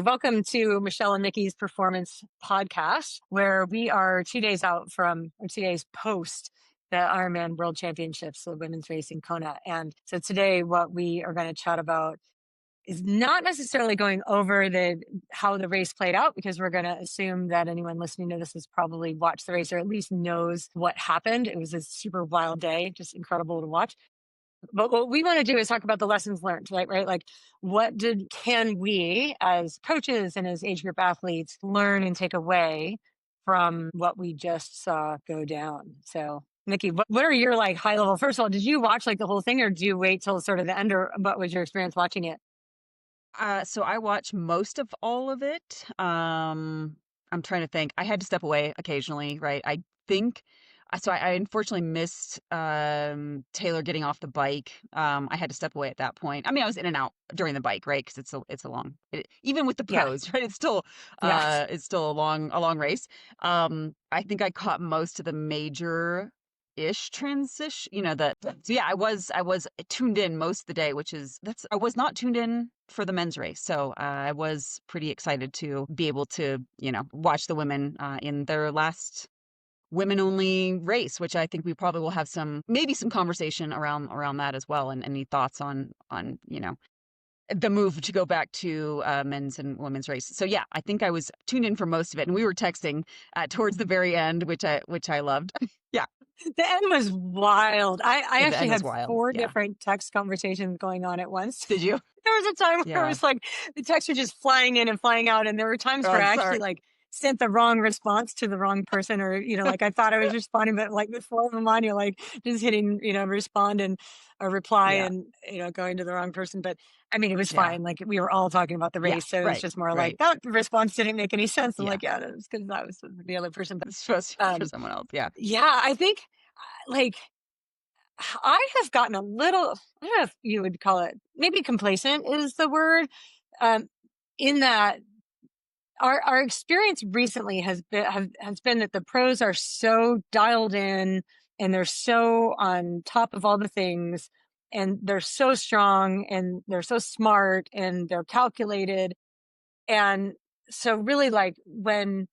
Welcome to Michelle and Nikki's Performance Podcast, where we are 2 days out from, or 2 days post the Ironman World Championships, the women's race in Kona. And so today, what we are going to chat about is not necessarily going over how the race played out, because we're going to assume that anyone listening to this has probably watched the race or at least knows what happened. It was a super wild day, just incredible to watch. But what we want to do is talk about the lessons learned, right? Right? Like, can we as coaches and as age group athletes learn and take away from what we just saw go down? So, Nikki, what are your like high level? First of all, did you watch like the whole thing, or did you wait till sort of the end, or what was your experience watching it? So I watch most of all of it. I'm trying to think. I had to step away occasionally, right? I think I unfortunately missed Taylor getting off the bike. I had to step away at that point. I mean, I was in and out during the bike, right? Because it's a long even with the Yeah, pros, right? yeah. It's still a long race. I think I caught most of the major ish transition, so yeah, I was tuned in most of the day, I was not tuned in for the men's race. So I was pretty excited to be able to, watch the women in their last women only race, which I think we probably will have maybe some conversation around that as well. And any thoughts on the move to go back to men's and women's race. So yeah, I think I was tuned in for most of it, and we were texting towards the very end, which I loved. Yeah, The end was wild. I the actually end was had wild. four Yeah. different text conversations going on at once. Did you? There was a time where it Yeah. was like the texts were just flying in and flying out. And there were times where Oh, I sorry. actually like sent the wrong response to the wrong person, or, like I thought I was responding, but like with four of them on, you're like just hitting, respond and a reply Yeah. and, going to the wrong person. But I mean, it was Yeah. fine. Like we were all talking about the Yeah. race. So it was Right. just more like Right. that response didn't make any sense. I'm Yeah. like, yeah, that's because that was the other person. But It's supposed to be for um, someone else. Yeah. yeah, I think like I have gotten a little, I don't know if you would call it, maybe complacent is the word, um, in that our experience recently has been that the pros are so dialed in and they're so on top of all the things, and they're so strong and they're so smart and they're calculated. And so really like when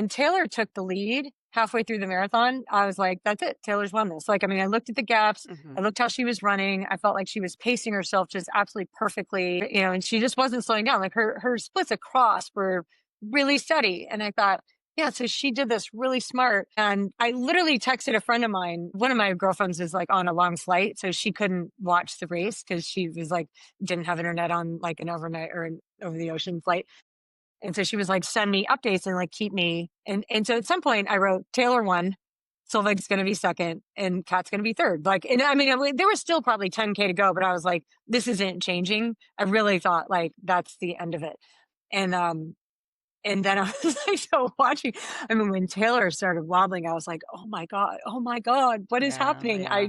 Taylor took the lead halfway through the marathon, I was like, that's it. Taylor's won this. Like, I mean, I looked at the gaps. Hmm. I looked how she was running. I felt like she was pacing herself just absolutely perfectly, and she just wasn't slowing down. Like her splits across were really steady. And I thought, yeah, so she did this really smart. And I literally texted a friend of mine. One of my girlfriends is like on a long flight, so she couldn't watch the race because she was like, didn't have internet on like an overnight or an over the ocean flight. And so she was like, send me updates and like keep me. And so at some point I wrote Taylor won, Solveig's going to be second, and Kat's going to be third. Like, and I mean, there was still probably 10K to go, but I was like, this isn't changing. I really thought like that's the end of it. And, and then I was like, so watching, I mean, when Taylor started wobbling, I was like, oh my God, what is Yeah. happening? Yeah.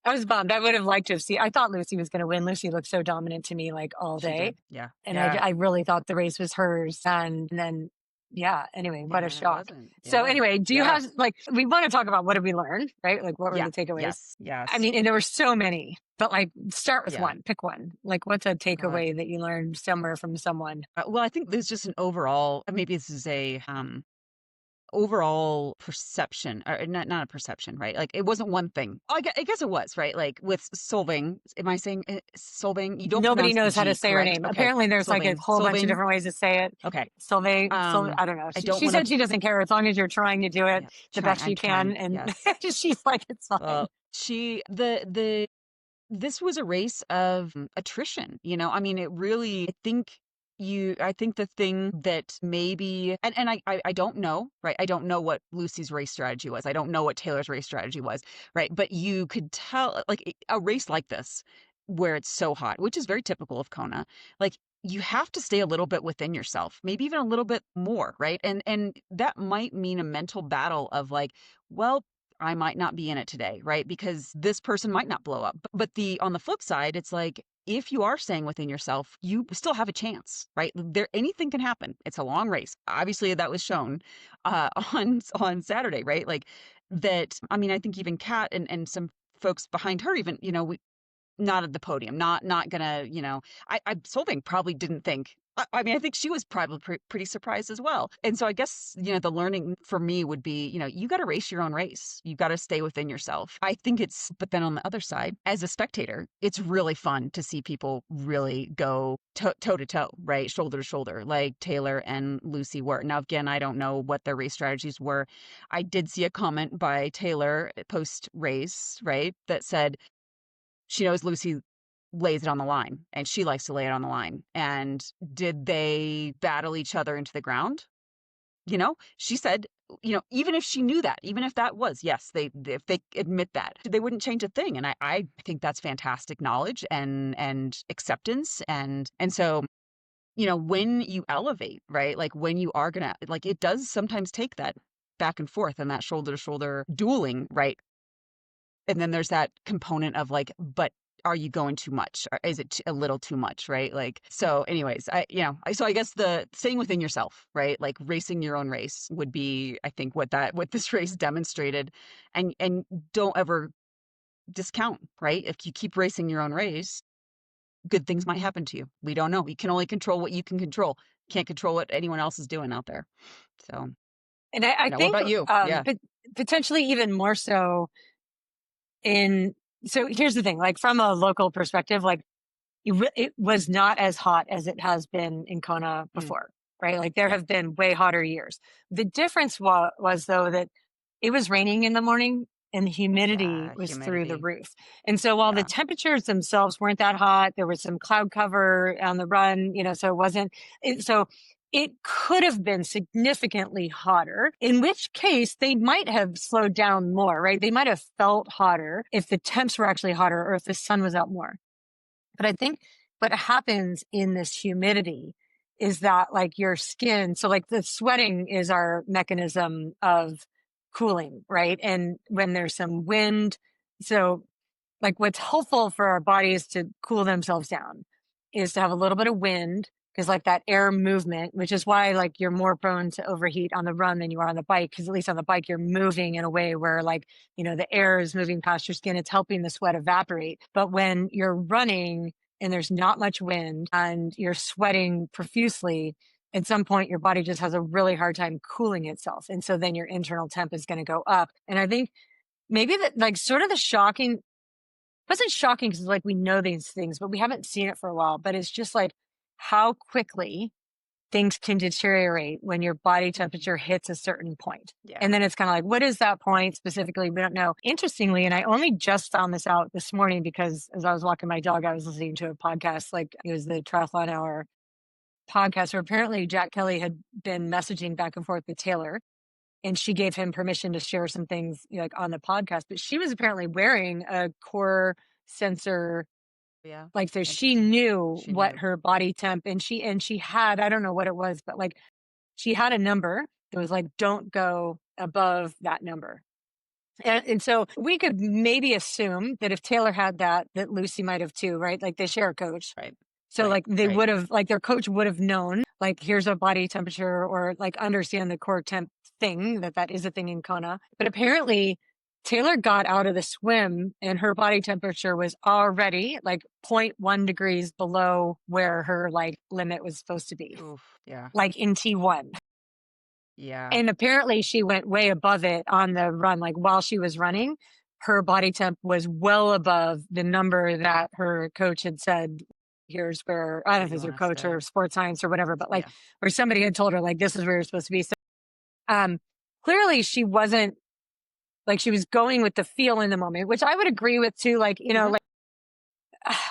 I was bummed. I would have liked to have seen. I thought Lucy was going to win. Lucy looked so dominant to me, like all She day, did. Yeah. and Yeah. I really thought the race was hers. And then, yeah. Anyway, what a And it shock. wasn't. So Yeah. anyway, do you Yeah. have like we want to talk about what did we learn, right? Like what were Yeah. the takeaways? Yes. I Yes. mean, and there were so many, but like start with Yeah. one. Pick one. Like, what's a God. takeaway that you learned somewhere from someone? Well, I think there's just an overall, maybe this is a overall perception, or not a perception, right? Like it wasn't one thing. Oh, I guess it was, right? Like with Solving, am I saying Solving? You don't Nobody pronounce the knows how to G, say her correct? name. Okay. Apparently, there's like a Solving. whole bunch of Solving. different ways to say it. Okay. Solveig, I don't know. I She, don't she want to, said she doesn't care as long as you're trying to do it yeah, the best I'm you can, trying. and Yes. she's like, it's fine. This was a race of attrition, I mean, it really, I think the thing that maybe, and I don't know, right? I don't know what Lucy's race strategy was. I don't know what Taylor's race strategy was, right? But you could tell, like a race like this, where it's so hot, which is very typical of Kona, like you have to stay a little bit within yourself, maybe even a little bit more, right? And that might mean a mental battle of like, well, I might not be in it today, right? Because this person might not blow up. But the on the flip side, it's like if you are staying within yourself, you still have a chance, right? Anything can happen. It's a long race. Obviously, that was shown on Saturday, right? Like that. I mean, I think even Kat and some folks behind her, even we not at the podium, not gonna, I Solving probably didn't think I mean, I think she was probably pretty surprised as well. And so I guess, the learning for me would be, you got to race your own race. You got to stay within yourself. I think but then on the other side, as a spectator, it's really fun to see people really go toe to toe, right? Shoulder to shoulder, like Taylor and Lucy were. Now, again, I don't know what their race strategies were. I did see a comment by Taylor post race, right, that said, she knows Lucy lays it on the line and she likes to lay it on the line. And did they battle each other into the ground? She said, even if she knew that, even if that was, yes, if they admit that, they wouldn't change a thing. And I think that's fantastic knowledge and acceptance. And so, when you elevate, right? Like when you are gonna, like, it does sometimes take that back and forth and that shoulder to shoulder dueling, right? And then there's that component of like, but are you going too much? Or is it a little too much, right? Like, so anyways, so I guess the staying within yourself, right? Like racing your own race would be, I think, what this race demonstrated. And don't ever discount, right? If you keep racing your own race, good things might happen to you. We don't know. You can only control what you can control. Can't control what anyone else is doing out there. So, And I what think about you? Yeah. potentially even more so in, so here's the thing, like from a local perspective, like it was not as hot as it has been in Kona Mm, before, right? Like there yeah. have been way hotter years. The difference was though that it was raining in the morning and the humidity Yeah. was through the Humidity. roof. And so while the Yeah. temperatures themselves weren't that hot, there was some cloud cover on the run, so it wasn't, so it could have been significantly hotter, in which case they might have slowed down more, right? They might have felt hotter if the temps were actually hotter or if the sun was out more. But I think what happens in this humidity is that like your skin, so like the sweating is our mechanism of cooling, right? And when there's some wind, so like what's helpful for our bodies to cool themselves down is to have a little bit of wind, because like that air movement, which is why like you're more prone to overheat on the run than you are on the bike, because at least on the bike you're moving in a way where like the air is moving past your skin, it's helping the sweat evaporate. But when you're running and there's not much wind and you're sweating profusely, at some point your body just has a really hard time cooling itself, and so then your internal temp is going to go up. And I think maybe that like sort of the shocking, wasn't shocking because like we know these things, but we haven't seen it for a while. But it's just like how quickly things can deteriorate when your body temperature hits a certain point. Yeah. And then it's kind of like, what is that point specifically? We don't know. Interestingly, and I only just found this out this morning because as I was walking my dog, I was listening to a podcast, like it was the Triathlon Hour podcast, where apparently Jack Kelly had been messaging back and forth with Taylor, and she gave him permission to share some things like on the podcast, but she was apparently wearing a core sensor, Yeah. like so she Interesting. knew She what knew. her body temp, and she had, I don't know what it was, but like she had a number that was like don't go above that number. And so we could maybe assume that if Taylor had that Lucy might have too, right? Like they share a coach. Right. So Right. like they Right. would have, like their coach would have known, like here's a body temperature, or like understand the core temp thing, that is a thing in Kona. But apparently Taylor got out of the swim and her body temperature was already like 0.1 degrees below where her like limit was supposed to be, Oof. Yeah. like in T1. Yeah. And apparently she went way above it on the run. Like while she was running, her body temp was well above the number that her coach had said. Here's where, I don't know Where if you it's your want to coach stay. or sports science or whatever, but like Yeah. where somebody had told her, like, this is where you're supposed to be. So um, clearly she wasn't, like, she was going with the feel in the moment, which I would agree with too. Like, Hmm. like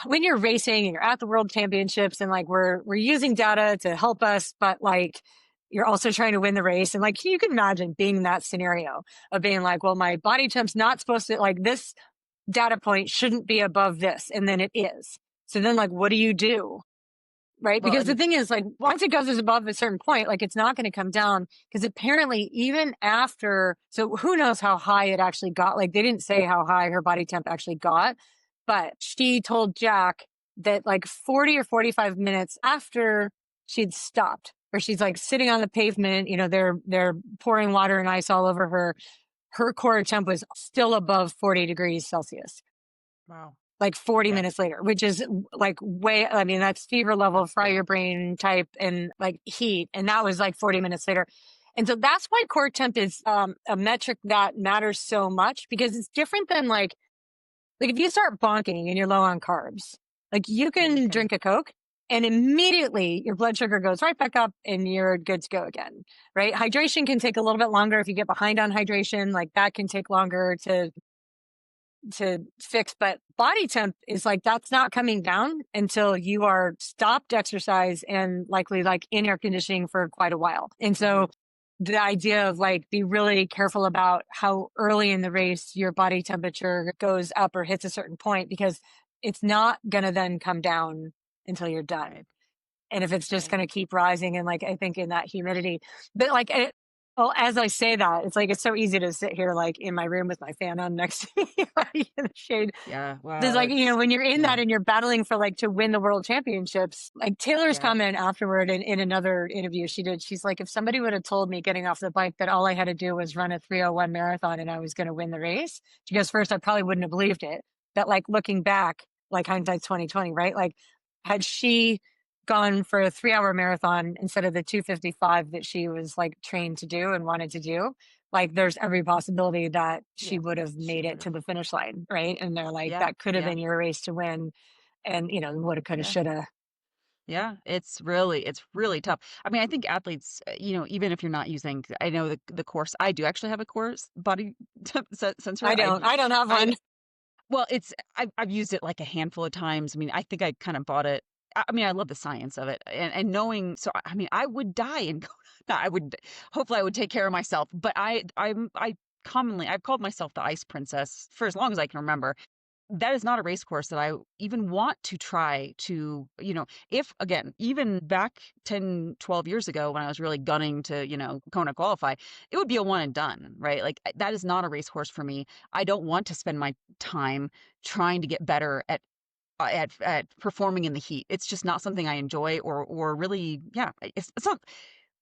when you're racing and you're at the world championships and like we're using data to help us, but like you're also trying to win the race. And like you can imagine being in that scenario of being like, well, my body temp's not supposed to, like, this data point shouldn't be above this, and then it is. So then like what do you do? Right? Well, Because and the it's thing is, like, once it goes above a certain point, like it's not going to come down, because apparently even after, so who knows how high it actually got. Like they didn't say how high her body temp actually got, but she told Jack that like 40 or 45 minutes after she'd stopped, where she's like sitting on the pavement, they're pouring water and ice all over her, her core temp was still above 40 degrees Celsius. wow. like 40 Yeah. minutes later, which is like way, I mean, that's fever level, That's fry great. your brain type and like heat. And that was like 40 minutes later. And so that's why core temp is a metric that matters so much because it's different than like if you start bonking and you're low on carbs, like you Yeah, you can can. drink a Coke and immediately your blood sugar goes right back up and you're good to go again, right? Hydration can take a little bit longer if you get behind on hydration, like that can take longer to fix, but body temp is like that's not coming down until you are stopped exercise and likely like in air conditioning for quite a while. And Hmm. so the idea of like be really careful about how early in the race your body temperature goes up or hits a certain point because it's not going to then come down until you're done. Right. And if it's just Right. going to keep rising and like I think in that humidity, but like well, as I say that, it's like it's so easy to sit here like in my room with my fan on next to me like, in the shade. Yeah. There's Well, like, you know, it's when you're in yeah. that and you're battling for like to win the world championships, like Taylor's Yeah. comment afterward in another interview she did, she's like, if somebody would have told me getting off the bike that all I had to do was run a 3:01 marathon and I was going to win the race, she goes, first, I probably wouldn't have believed it. But like looking back, like hindsight's 2020, right? Like had she gone for a 3-hour marathon instead of the 2:55 that she was like trained to do and wanted to do, like there's every possibility that she Yeah. would have She made would it have. to the finish line, right? And they're like, Yeah. that could have Yeah. been your race to win. And, you know, woulda, coulda, Yeah. shoulda. Yeah, it's really tough. I mean, I think athletes, even if you're not using, I know the course. I do actually have a course body temp sensor. I don't have I one. well, I've used it like a handful of times. I mean, I think I kind of bought it. I mean, I love the science of it and knowing. So I mean, I would die and go. No, I would. Hopefully, I would take care of myself. But I commonly I've called myself the ice princess for as long as I can remember. That is not a race course that I even want to try to, if again, even back 10, 12 years ago when I was really gunning to, Kona qualify, it would be a one and done, right? Like that is not a race course for me. I don't want to spend my time trying to get better at performing in the heat. It's just not something I enjoy or really, yeah, it's not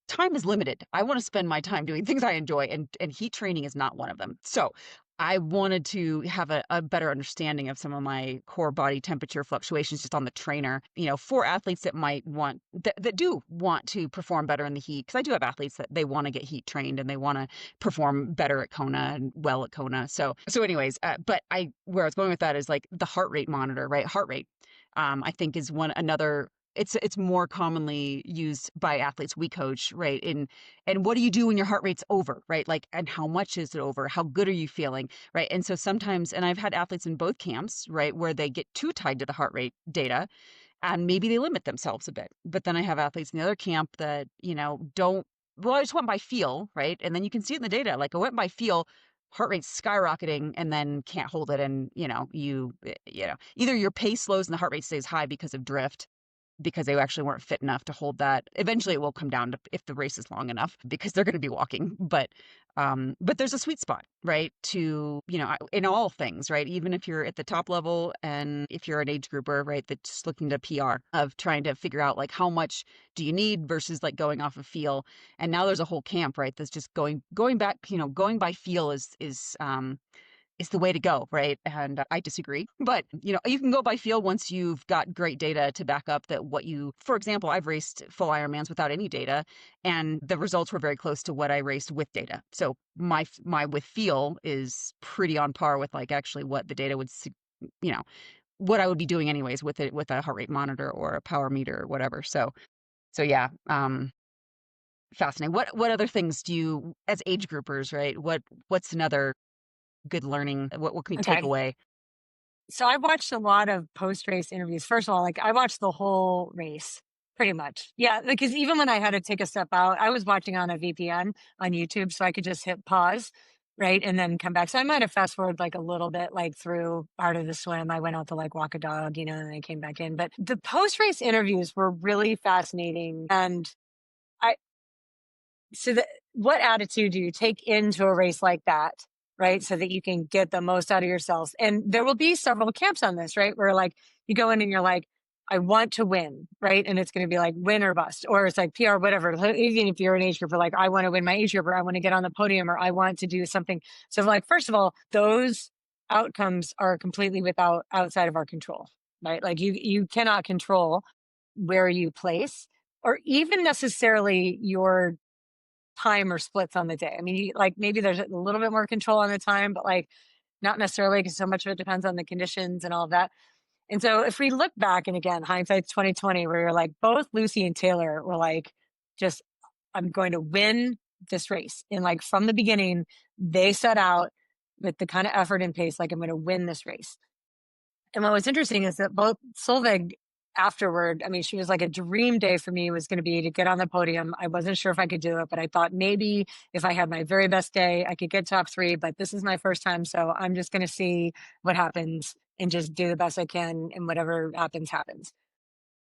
time is limited. I want to spend my time doing things I enjoy, and heat training is not one of them. So I wanted to have a better understanding of some of my core body temperature fluctuations just on the trainer, for athletes that that do want to perform better in the heat. Because I do have athletes that they want to get heat trained and they want to perform better at Kona and well at Kona. So anyways, but where I was going with that is like the heart rate monitor, right? Heart rate, I think is another it's more commonly used by athletes we coach, right? And what do you do when your heart rate's over, right? Like, and how much is it over? How good are you feeling, right? And so sometimes, and I've had athletes in both camps, right, where they get too tied to the heart rate data and maybe they limit themselves a bit. But then I have athletes in the other camp that, don't, well, I just went by feel, right? And then you can see it in the data, like I went by feel, heart rate's skyrocketing and then can't hold it. And, either your pace slows and the heart rate stays high because of drift, because they actually weren't fit enough to hold that. Eventually it will come down to if the race is long enough because they're going to be walking. But there's a sweet spot, right? To, in all things, right? Even if you're at the top level and if you're an age grouper, right, that's just looking to PR of trying to figure out like how much do you need versus like going off of feel. And now there's a whole camp, right? That's just going back, going by feel is the way to go, right? And I disagree. But, you can go by feel once you've got great data to back up that for example, I've raced full Ironmans without any data and the results were very close to what I raced with data. So my with feel is pretty on par with like actually what the data would, you know, what I would be doing anyways with it, with a heart rate monitor or a power meter or whatever. So yeah, fascinating. What other things do you, as age groupers, right? What's another good learning? What can we take Okay. away? So I watched a lot of post race interviews. First of all, like I watched the whole race pretty much. Yeah. Because even when I had to take a step out, I was watching on a VPN on YouTube. So I could just hit pause. Right. And then come back. So I might have fast forward like a little bit, like through part of the swim. I went out to like walk a dog, and I came back in. But the post race interviews were really fascinating. And I, so what attitude do you take into a race like that, right? So that you can get the most out of yourselves. And there will be several camps on this, right? Where like you go in and you're like, I want to win, right? And it's going to be like win or bust, or it's like PR, whatever. Even if you're an age group, like I want to win my age group, or I want to get on the podium, or I want to do something. So like, first of all, those outcomes are completely without outside of our control, right? Like you cannot control where you place or even necessarily your time or splits on the day. I mean, like maybe there's a little bit more control on the time, but like not necessarily because so much of it depends on the conditions and all of that. And so if we look back and again, hindsight's 2020, where you're like both Lucy and Taylor were like, just I'm going to win this race. And like from the beginning, they set out with the kind of effort and pace, like I'm going to win this race. And what was interesting is that both Solveig afterward, I mean, she was like a dream day for me was going to be to get on the podium. I wasn't sure if I could do it, but I thought maybe if I had my very best day, I could get top three, but this is my first time. So I'm just going to see what happens and just do the best I can. And whatever happens, happens.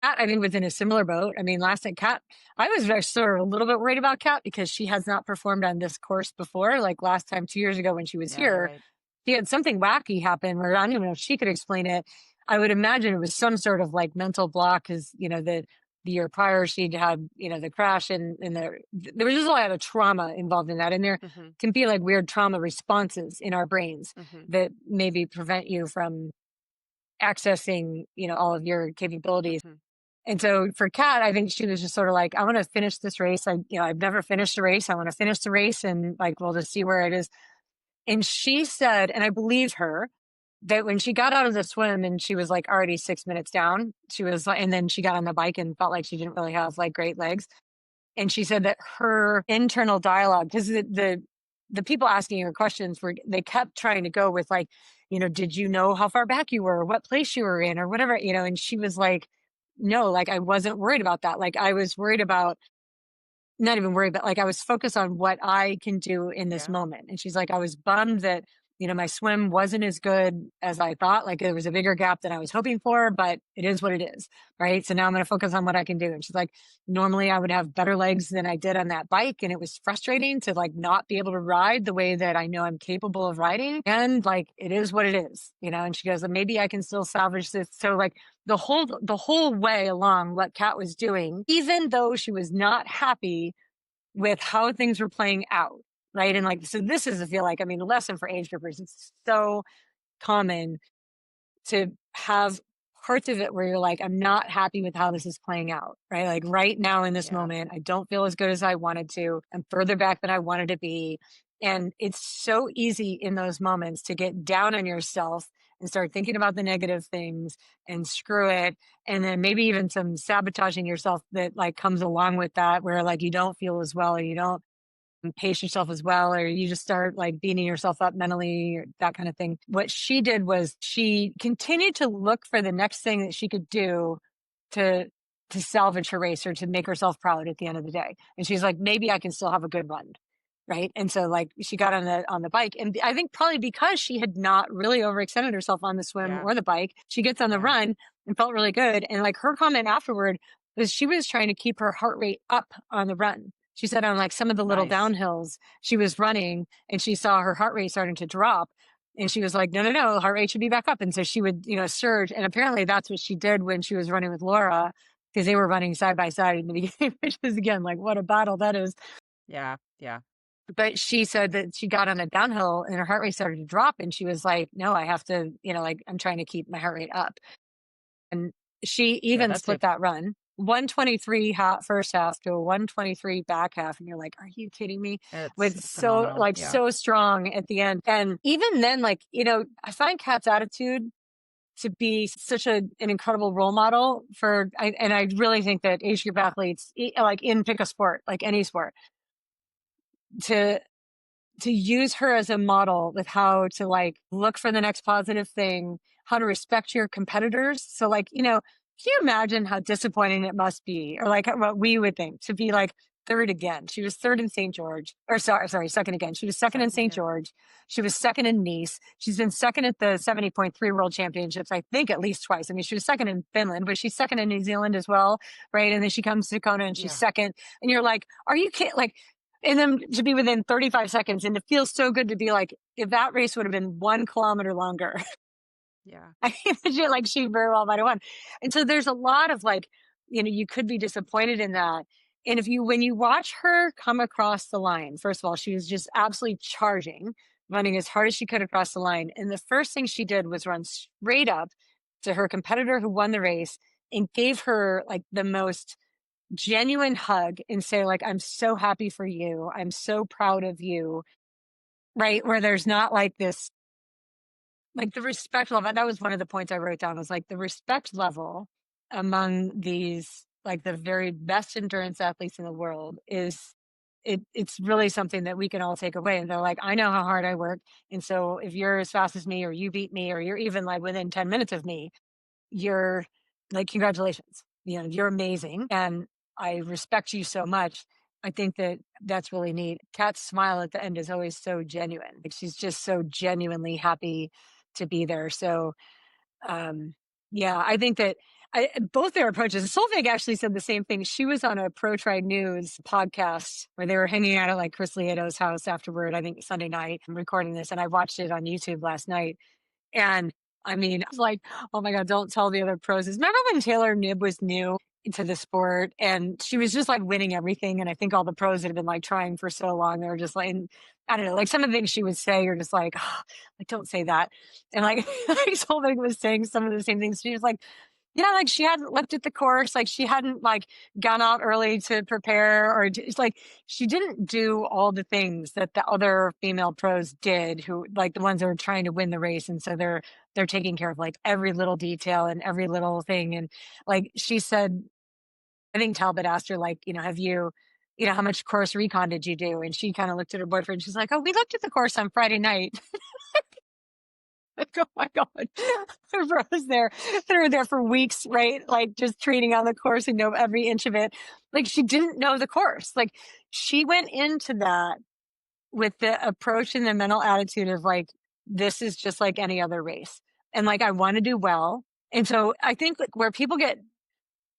Kat, I think, was in a similar boat. I mean, last night, Kat, I was sort of a little bit worried about Kat because she has not performed on this course before. Like last time, 2 years ago when she was Yeah, you're here, right. she had something wacky happen where I don't even know if she could explain it. I would imagine it was some sort of like mental block because, the year prior she'd had, the crash and there was just a lot of trauma involved in that. And there Mhm. can be like weird trauma responses in our brains Mhm. that maybe prevent you from accessing, all of your capabilities. Mhm. And so for Kat, I think she was just sort of like, I want to finish this race. I've never finished a race. I want to finish the race and like, we'll just see where it is. And she said, and I believe her, that when she got out of the swim and she was like already 6 minutes down, she was like, and then she got on the bike and felt like she didn't really have like great legs. And she said that her internal dialogue, because the people asking her questions they kept trying to go with like, did you know how far back you were, or what place you were in, or whatever, and she was like, no, like I wasn't worried about that. Like I was worried about not even worried, but like I was focused on what I can do in this Yeah. moment. And she's like, I was bummed that, my swim wasn't as good as I thought. Like there was a bigger gap than I was hoping for, but it is what it is. Right. So now I'm going to focus on what I can do. And she's like, normally I would have better legs than I did on that bike. And it was frustrating to like not be able to ride the way that I know I'm capable of riding. And like, it is what it is, and she goes, maybe I can still salvage this. So like, the whole way along what Kat was doing, even though she was not happy with how things were playing out, right? And like, so this is, I feel like, I mean, the lesson for age groupers, it's so common to have parts of it where you're like, I'm not happy with how this is playing out, right? Like right now in this Yeah. moment, I don't feel as good as I wanted to. I'm further back than I wanted to be. And it's so easy in those moments to get down on yourself and start thinking about the negative things and screw it. And then maybe even some sabotaging yourself that like comes along with that, where like you don't feel as well or you don't pace yourself as well, or you just start like beating yourself up mentally or that kind of thing. What she did was she continued to look for the next thing that she could do to salvage her race or to make herself proud at the end of the day. And she's like, maybe I can still have a good run. Right. And so like she got on the bike. And I think probably because she had not really overextended herself on the swim Yeah. or the bike, she gets on the Yeah. run and felt really good. And like her comment afterward was she was trying to keep her heart rate up on the run. She said on like some of the little Nice. downhills, she was running and she saw her heart rate starting to drop. And she was like, no, no, no, heart rate should be back up. And so she would, surge. And apparently that's what she did when she was running with Laura, because they were running side by side in the beginning, which is again, like what a battle that is. Yeah. Yeah. But she said that she got on a downhill and her heart rate started to drop. And she was like, no, I have to, like I'm trying to keep my heart rate up. And she Yeah. even That's a split that run 123 first half to a 123 back half. And you're like, are you kidding me? it's With so phenomenal. like Yeah. so strong at the end. And even then, like, I find Kat's attitude to be such an incredible role model and I really think that age group athletes, like in pick a sport, like any sport, to use her as a model with how to like look for the next positive thing, how to respect your competitors. So like, can you imagine how disappointing it must be, or like what we would think to be like third again? She was third in St. George, or sorry, second again. She was second in Second. St. Yeah. George. She was second in Nice. She's been second at the 70.3 World Championships, I think at least twice. I mean, she was second in Finland, but she's second in New Zealand as well, right? And then she comes to Kona and she's Yeah. second. And you're like, are you kidding? Like, and then to be within 35 seconds and it feels so good to be like, if that race would have been 1 kilometer longer, Yeah. I imagine like she very well might have won. And so there's a lot of like, you could be disappointed in that. And when you watch her come across the line, first of all, she was just absolutely charging. running as hard as she could across the line. And the first thing she did was run straight up to her competitor who won the race and gave her like the most genuine hug and say, like, I'm so happy for you. I'm so proud of you. Right. Where there's not like this, like the respect level. That was one of the points I wrote down was like the respect level among these, like the very best endurance athletes in the world is it's really something that we can all take away. And they're like, I know how hard I work. And so if you're as fast as me, or you beat me, or you're even like within 10 minutes of me, you're like, congratulations, you're amazing. And I respect you so much. I think that that's really neat. Kat's smile at the end is always so genuine. Like she's just so genuinely happy to be there. So, um, yeah, I think that both their approaches. Solveig actually said the same thing. She was on a Pro Tri News podcast where they were hanging out at like Chris Lieto's house afterward, I think Sunday night, I'm recording this, and I watched it on YouTube last night. And I mean, I was like, oh my God, don't tell the other pros. Remember when Taylor Knibb was new into the sport and she was just like winning everything? And I think all the pros that have been like trying for so long, they were just like, and I don't know, like some of the things she would say, you're just like, oh, like, don't say that. And like, like Solveig was saying some of the same things. She was like, like she hadn't looked at the course, like she hadn't like gone out early to prepare, or it's like she didn't do all the things that the other female pros did, who like the ones that were trying to win the race. And so they're taking care of like every little detail and every little thing. And like she said, I think Talbot asked her, like, have you, how much course recon did you do? And she kind of looked at her boyfriend. She's like, oh, we looked at the course on Friday night. Like, oh my God. The pros there, they were there for weeks, right? Like just training on the course and know every inch of it. Like she didn't know the course. Like she went into that with the approach and the mental attitude of like, this is just like any other race. And like, I want to do well. And so I think like where people get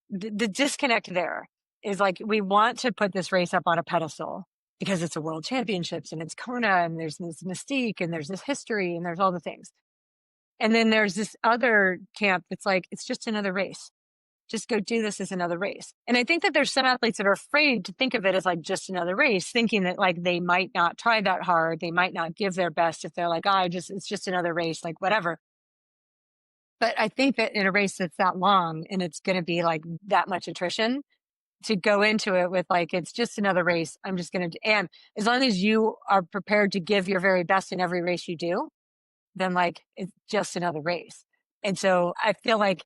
the disconnect there is like, we want to put this race up on a pedestal because it's a world championships and it's Kona and there's this mystique and there's this history and there's all the things. And then there's this other camp that's like, it's just another race. Just go do this as another race. And I think that there's some athletes that are afraid to think of it as like just another race, thinking that like they might not try that hard. They might not give their best if they're like, it's just another race, like whatever. But I think that in a race that's that long and it's going to be like that much attrition, to go into it with like, it's just another race. I'm just going to, and as long as you are prepared to give your very best in every race you do, then like it's just another race. And so I feel like,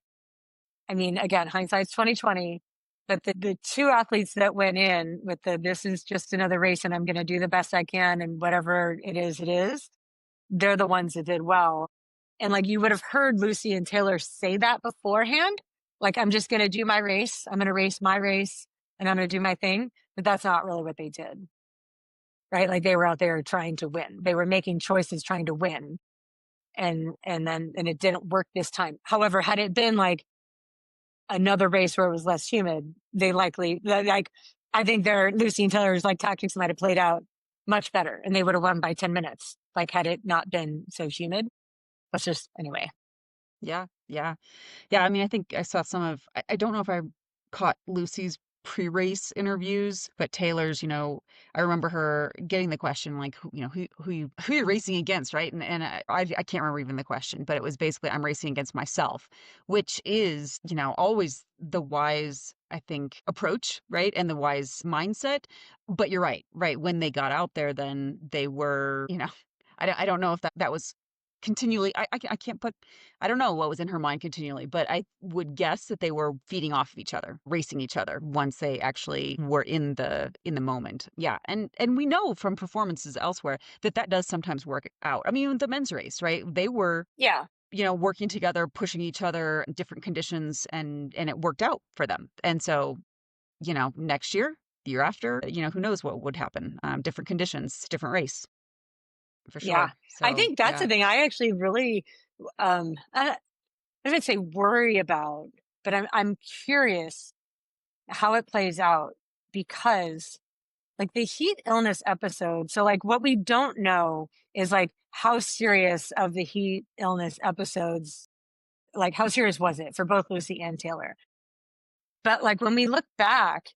I mean, again, hindsight's 2020, but the two athletes that went in with this is just another race and I'm going to do the best I can and whatever it is, they're the ones that did well. And like you would have heard Lucy and Taylor say that beforehand, like, I'm just going to do my race. I'm going to race my race and I'm going to do my thing. But that's not really what they did, right? Like they were out there trying to win. They were making choices trying to win. And it didn't work this time. However, had it been like another race where it was less humid, they likely like, I think their Lucy and Taylor's like tactics might have played out much better and they would have won by 10 minutes. Like had it not been so humid. That's just anyway. Yeah, yeah. Yeah, I mean, I think I saw some of I don't know if I caught Lucy's pre-race interviews, but Taylor's, I remember her getting the question like, who you're racing against, right? And I can't remember even the question, but it was basically I'm racing against myself, which is, always the wise, I think, approach, right? And the wise mindset. But you're right, right? When they got out there, then they were, I don't know if that was continually I can't put I don't know what was in her mind continually, but I would guess that they were feeding off of each other, racing each other once they actually were in the moment. Yeah, and we know from performances elsewhere that does sometimes work out. I mean, the men's race, right? They were Yeah. working together, pushing each other in different conditions, and it worked out for them. And so, next year, the year after, who knows what would happen? Different conditions, different race, for Yeah. sure. I So think that's yeah. the thing I actually really, I wouldn't say worry about, but I'm curious how it plays out because like the heat illness episode. So like what we don't know is like how serious of the heat illness episodes, like how serious was it for both Lucy and Taylor? But like when we look back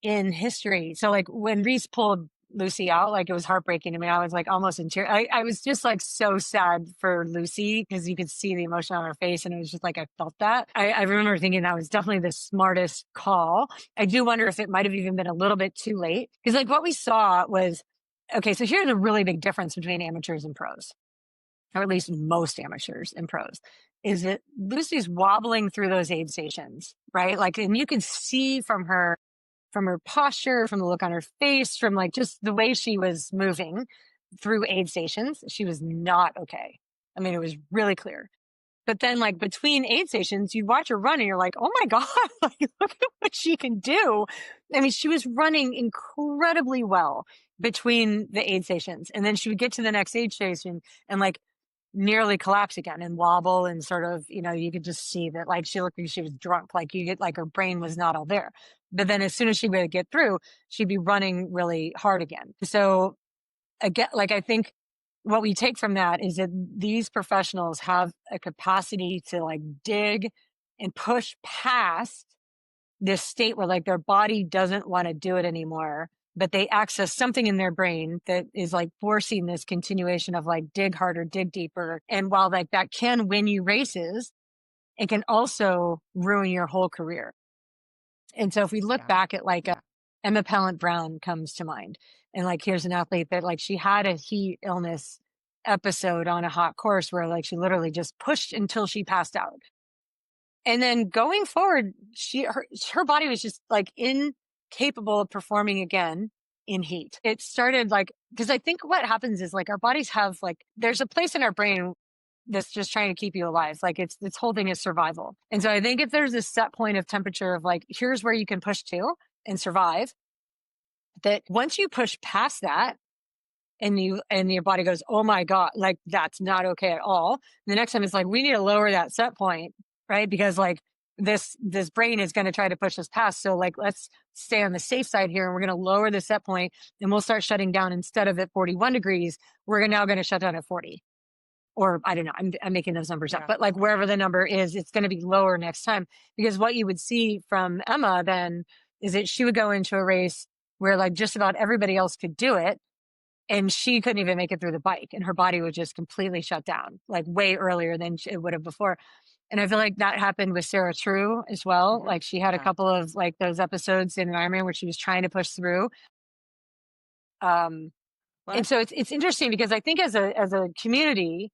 in history, so like when Reese pulled Lucy out. Like, it was heartbreaking to me. I was like almost in tears. I was just like so sad for Lucy because you could see the emotion on her face. And it was just like, I felt that. I remember thinking that was definitely the smartest call. I do wonder if it might have even been a little bit too late. Because like what we saw was, okay, so here's a really big difference between amateurs and pros, or at least most amateurs and pros, is that Lucy's wobbling through those aid stations, right? Like, and you can see from her posture, from the look on her face, from like just the way she was moving through aid stations, she was not okay. I mean, it was really clear. But then like between aid stations, you watch her run and you're like, oh my God, like, look at what she can do. I mean, she was running incredibly well between the aid stations. And then she would get to the next aid station and like nearly collapse again and wobble and sort of, you could just see that like she looked like she was drunk, like you get like her brain was not all there. But then as soon as she would get through, she'd be running really hard again. So again, like I think what we take from that is that these professionals have a capacity to like dig and push past this state where like their body doesn't want to do it anymore, but they access something in their brain that is like forcing this continuation of like dig harder, dig deeper. And while like that can win you races, it can also ruin your whole career. And so if we look Yeah. back at like Yeah. Emma Pellant Brown comes to mind, and like here's an athlete that like she had a heat illness episode on a hot course where like she literally just pushed until she passed out. And then going forward, her body was just like incapable of performing again in heat. It started like, because I think what happens is like our bodies have like, there's a place in our brain that's just trying to keep you alive. Like it's holding a survival. And so I think if there's a set point of temperature of like, here's where you can push to and survive, that once you push past that, and your body goes, oh my God, like that's not okay at all. The next time it's like, we need to lower that set point, right? Because like this brain is going to try to push us past. So like, let's stay on the safe side here and we're going to lower the set point and we'll start shutting down instead of at 41 degrees. We're now going to shut down at 40. Or I don't know, I'm making those numbers up, Yeah. but like wherever the number is, it's going to be lower next time. Because what you would see from Emma then is that she would go into a race where like just about everybody else could do it and she couldn't even make it through the bike and her body would just completely shut down like way earlier than it would have before. And I feel like that happened with Sarah True as well. Mhm. Like she had a Yeah. couple of like those episodes in an Ironman where she was trying to push through. Um, Well, and so it's interesting because I think as a community,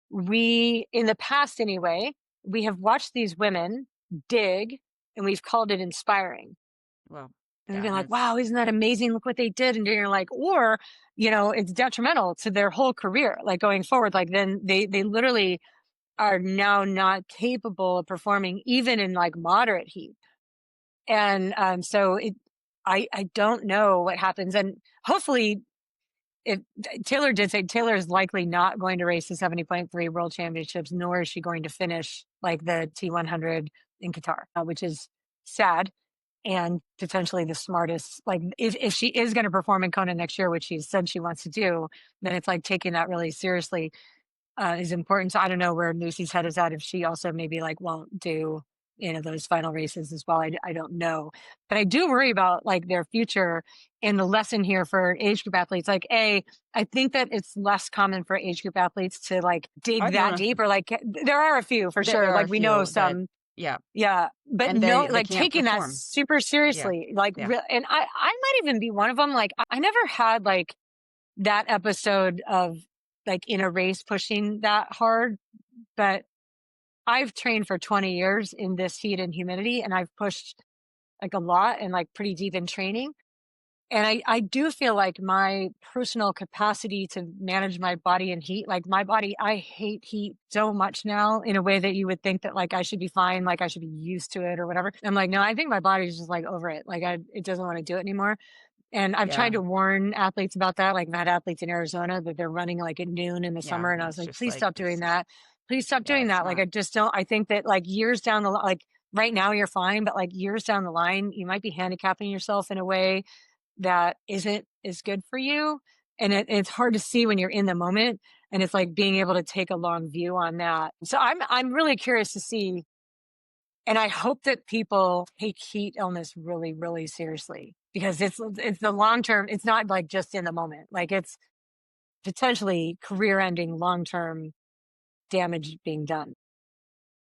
we, in the past anyway, we have watched these women dig and we've called it inspiring. well, And we've yeah, been and like, it's wow, isn't that amazing? Look what they did. And you're like, or, it's detrimental to their whole career, like going forward. Like then they literally are now not capable of performing even in like moderate heat. And so I don't know what happens. And hopefully if Taylor did say Taylor is likely not going to race the 70.3 World Championships, nor is she going to finish like the T100 in Qatar, which is sad and potentially the smartest. Like if she is going to perform in Kona next year, which she said she wants to do, then it's like taking that really seriously is important. So I don't know where Lucy's head is at if she also maybe like won't do those final races as well. I don't know, but I do worry about like their future. And the lesson here for age group athletes, like I think that it's less common for age group athletes to like dig no, that no. deep, or like there are a few for There sure. are a Like we know few that, some, yeah, yeah, but and no, they like can't taking that perform. super Yeah. seriously, like Yeah. and I might even be one of them. Like I never had like that episode of like in a race pushing that hard, but I've trained for 20 years in this heat and humidity, and I've pushed like a lot and like pretty deep in training. And I do feel like my personal capacity to manage my body in heat, like my body, I hate heat so much now in a way that you would think that like I should be fine, like I should be used to it or whatever. I'm like, no, I think my body's just like over it. Like it doesn't want to do it anymore. And I've tried Yeah. to warn athletes about that. Like I've had athletes in Arizona that they're running like at noon in the Yeah. summer. And I And was it's like, just please like, stop doing it's, that. Please stop yeah, doing it's that. Like, not. I just don't, I think that like years down the line, like right now you're fine, but like years down the line, you might be handicapping yourself in a way that isn't as good for you. And it's hard to see when you're in the moment. And it's like being able to take a long view on that. So I'm really curious to see And I hope that people take heat illness really, really seriously, because it's the long term. It's not like just in the moment. Like it's potentially career ending, long term damage being done.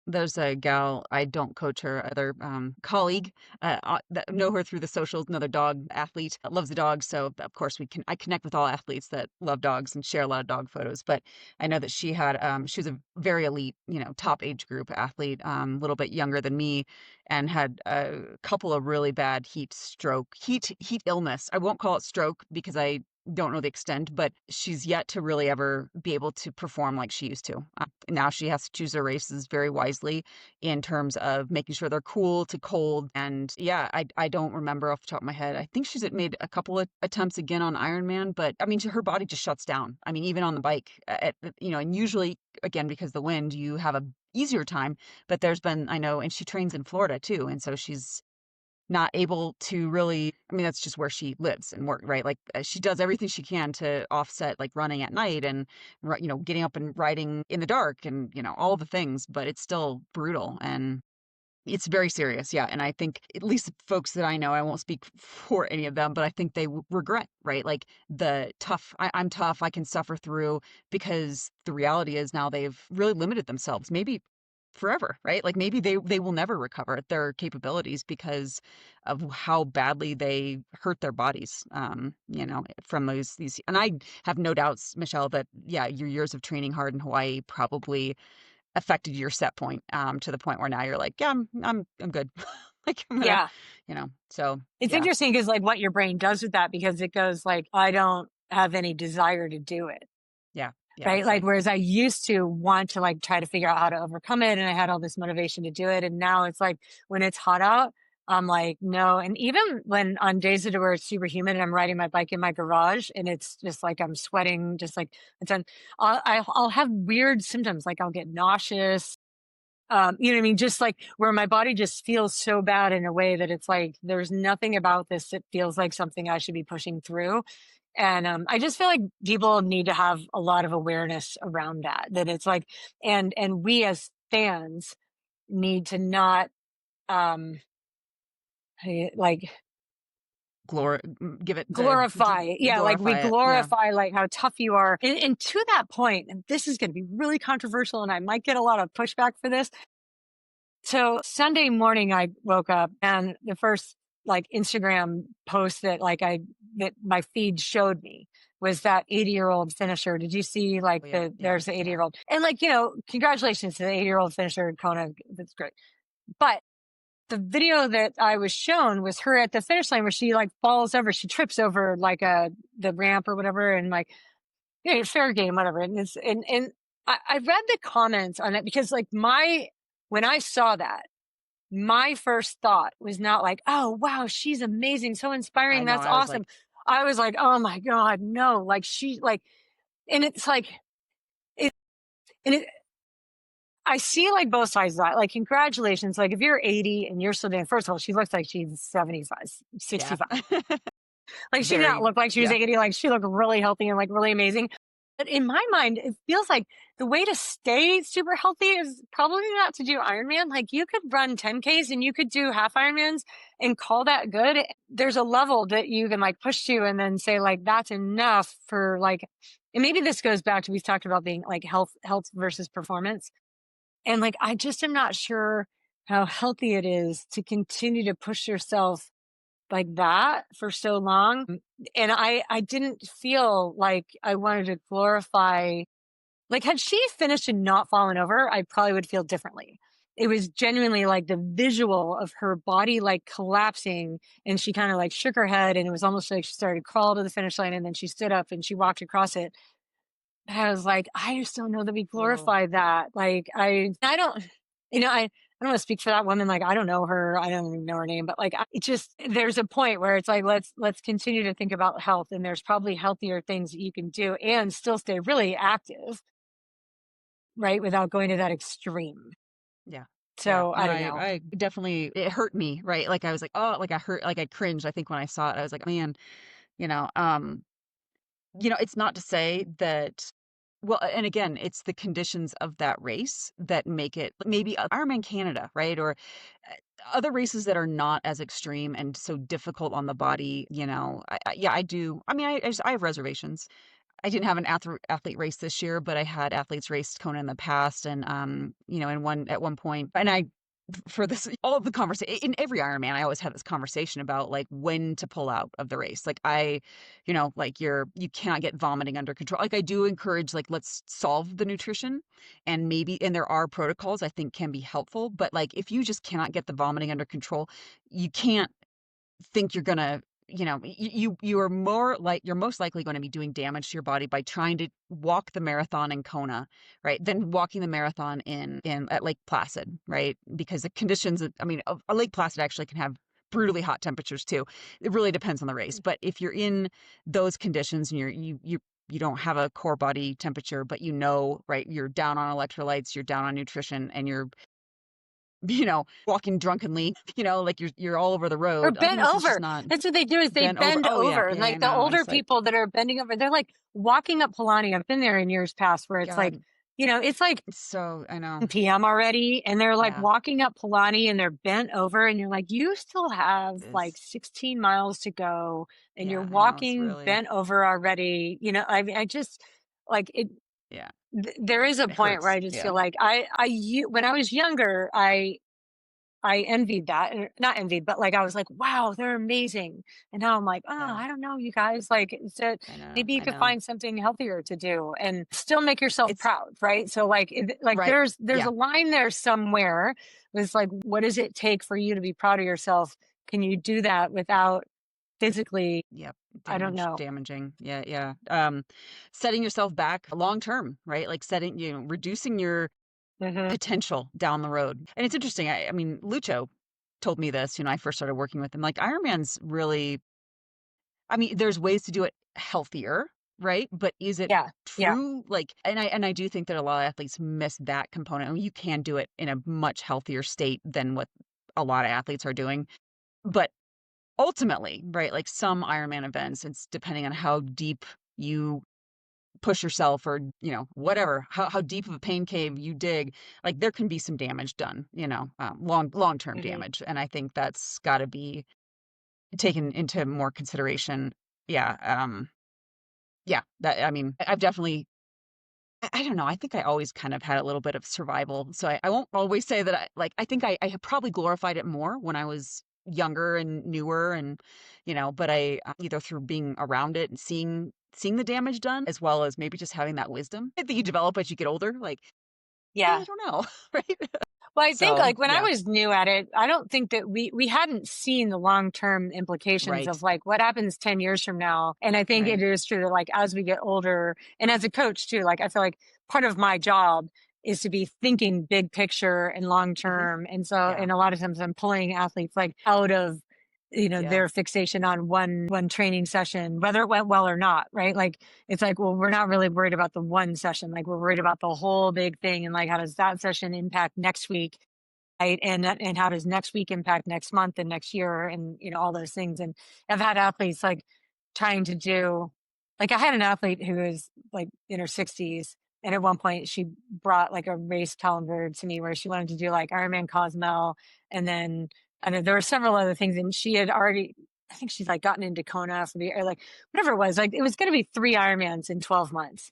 There's a gal, I don't coach her, other colleague, that know her through the socials, another dog athlete that loves the dogs. So of course I connect with all athletes that love dogs and share a lot of dog photos. But I know that she was a very elite, top age group athlete, a little bit younger than me, and had a couple of really bad heat illness. I won't call it stroke because I don't know the extent, but she's yet to really ever be able to perform like she used to. Now she has to choose her races very wisely in terms of making sure they're cool to cold. And yeah, I don't remember off the top of my head. I think she's made a couple of attempts again on Ironman, but I mean, her body just shuts down. I mean, even on the bike, and usually, again, because the wind, you have a easier time. But there's been, I know, and she trains in Florida too, and so she's not able to really, I mean, that's just where she lives and work, right? Like she does everything she can to offset like running at night and getting up and riding in the dark and all the things, but it's still brutal and it's very serious. Yeah, and I think at least the folks that I know, I won't speak for any of them, but I think they regret, right? Like the tough, I'm tough, I can suffer through, because the reality is now they've really limited themselves, maybe forever, right? Like maybe they will never recover at their capabilities because of how badly they hurt their bodies, from these. And I have no doubts, Michelle, that yeah, your years of training hard in Hawaii probably affected your set point, to the point where now you're like, yeah, I'm good. Like I'm gonna, Yeah. so It's yeah, interesting because like what your brain does with that, because it goes like, I don't have any desire to do it. yeah, yeah. Right. It's Like, like, whereas I used to want to like try to figure out how to overcome it. And I had all this motivation to do it. And now it's like when it's hot out, I'm like, no. And even when on days that where it's super humid and I'm riding my bike in my garage and it's just like I'm sweating, just like it's done, I'll have weird symptoms. Like I'll get nauseous. You know what I mean? Just like where my body just feels so bad in a way that it's like there's nothing about this that feels like something I should be pushing through. And I just feel like people need to have a lot of awareness around that. That it's like, and we as fans need to not um like give it glorify, yeah, like we glorify it. Yeah. glorify like how tough you are. And to that point, and this is going to be really controversial, and I might get a lot of pushback for this. So Sunday morning, I woke up and the first like Instagram post that that my feed showed me was that 80-year-old finisher. Did you see like Oh yeah, yeah, there's the yeah. 80-year-old and like, congratulations to the 80-year-old finisher in Kona. That's great. But the video that I was shown was her at the finish line where she like falls over, she trips over like the ramp or whatever. And like, fair game, whatever. And I read the comments on it because like when I saw that, my first thought was not like, oh, wow, she's amazing. So I inspiring. know. That's I was awesome. like, I was like, oh my God, no. Like and it's like, it, and it, I see like both sides of that. Like, congratulations. Like, if you're 80 and you're still doing, first of all, she looks like she's 75, yeah, 65. Like, she did not very, look like she was yeah, 80. Like, she looked really healthy and like really amazing. But in my mind, it feels like the way to stay super healthy is probably not to do Ironman. Like you could run 10Ks and you could do half Ironmans and call that good. There's a level that you can like push to and then say like, that's enough for like, and maybe this goes back to, we've talked about being like health versus performance. And like, I just am not sure how healthy it is to continue to push yourself like that for so long. And I didn't feel like I wanted to glorify, like had she finished and not fallen over, I probably would feel differently. It was genuinely like the visual of her body like collapsing and she kind of like shook her head and it was almost like she started to crawl to the finish line and then she stood up and she walked across it. I was like, I just don't know that we whoa, glorify that. Like I don't, I don't want to speak for that woman. Like, I don't know her. I don't even know her name, but like, it just, there's a point where it's like, let's continue to think about health. And there's probably healthier things that you can do and still stay really active, right? Without going to that extreme. yeah. Yeah, So no, I don't know. I definitely, it hurt me, right? Like I was like, oh, like I hurt, like I cringed. I think when I saw it, I was like, man, you know, um, it's not to say that Well, and again, it's the conditions of that race that make it maybe Ironman Canada, right? Or other races that are not as extreme and so difficult on the body, yeah, I do. I mean, I have reservations. I didn't have an athlete race this year, but I had athletes race Kona in the past, and in one at one point, and I for this all of the conversation in every Ironman, I always have this conversation about like when to pull out of the race. Like like you cannot get vomiting under control. Like I do encourage like let's solve the nutrition, and there are protocols I think can be helpful, but like if you just cannot get the vomiting under control, you can't think you're gonna you are you're most likely going to be doing damage to your body by trying to walk the marathon in Kona, right, than walking the marathon in at Lake Placid, right? Because the conditions, I mean, a Lake Placid actually can have brutally hot temperatures too. It really depends on the race, but if you're in those conditions and you don't have a core body temperature, but right, you're down on electrolytes, you're down on nutrition, and you're walking drunkenly, like you're all over the Or road. I bent mean, this is just over. not That's what they do is they bent over. bend Oh yeah, over. yeah, I Like the know. older It's like, people that are bending over, they're like walking up Pilani. I've been there in years past where it's like, God, it's like it's so, I know. 10 p.m. already, and they're like Yeah, walking up Pilani and they're bent over, and you're like, you still have like it's 16 miles to go, and you're yeah, I know. It's walking really, bent over already. I mean, I just like it. yeah, There is a it point where hurts. I just Yeah, feel like when I was younger, I envied that, or not envied, but like I was like, wow, they're amazing. And now I'm like, oh, yeah, I don't know, you guys. Like, so I know, maybe you I could know. find something healthier to do and still make yourself It's proud, right? So like, like right. there's Yeah, a line there somewhere. It's like, what does it take for you to be proud of yourself? Can you do that without physically? yep. I don't know. Damaging. Yeah, yeah. Setting yourself back long term, right? Like reducing your Hmm. potential down the road. And it's interesting. I mean, Lucho told me this, I first started working with him. Like Ironman's really, I mean, there's ways to do it healthier, right? But is it Yeah, yeah. true? Like, and I do think that a lot of athletes miss that component. I mean, you can do it in a much healthier state than what a lot of athletes are doing. But ultimately, right, like some Ironman events, it's depending on how deep you push yourself or, whatever, how deep of a pain cave you dig, like there can be some damage done, long-term Hmm. damage. And I think that's got to be taken into more consideration. Yeah. Yeah, that I mean, I've definitely I don't know, I think I always kind of had a little bit of survival, so I won't always say that I think I have probably glorified it more when I was younger and newer and, but I either through being around it and seeing the damage done, as well as maybe just having that wisdom that you develop as you get older, like, Yeah. I don't know, right? Well, I think So, like when I yeah, was new at it, I don't think that we hadn't seen the long-term implications of right, like what happens 10 years from now. And I think it right, is true that like as we get older and as a coach too, like I feel like part of my job is to be thinking big picture and long mhm, term. And so yeah, and a lot of times I'm pulling athletes like out of yeah, their fixation on one training session, whether it went well or not, right? Like it's like, well, we're not really worried about the one session, like we're worried about the whole big thing, and like how does that session impact next week, right? And how does next week impact next month and next year, and all those things. And I've had athletes like trying to do, like I had an athlete who was like in her 60s, and at one point she brought like a race calendar to me where she wanted to do like Ironman Cozumel, and then I know there were several other things, and she had already, I think she's like gotten into Kona for the, or like whatever it was, like it was going to be 3 Ironmans in 12 months.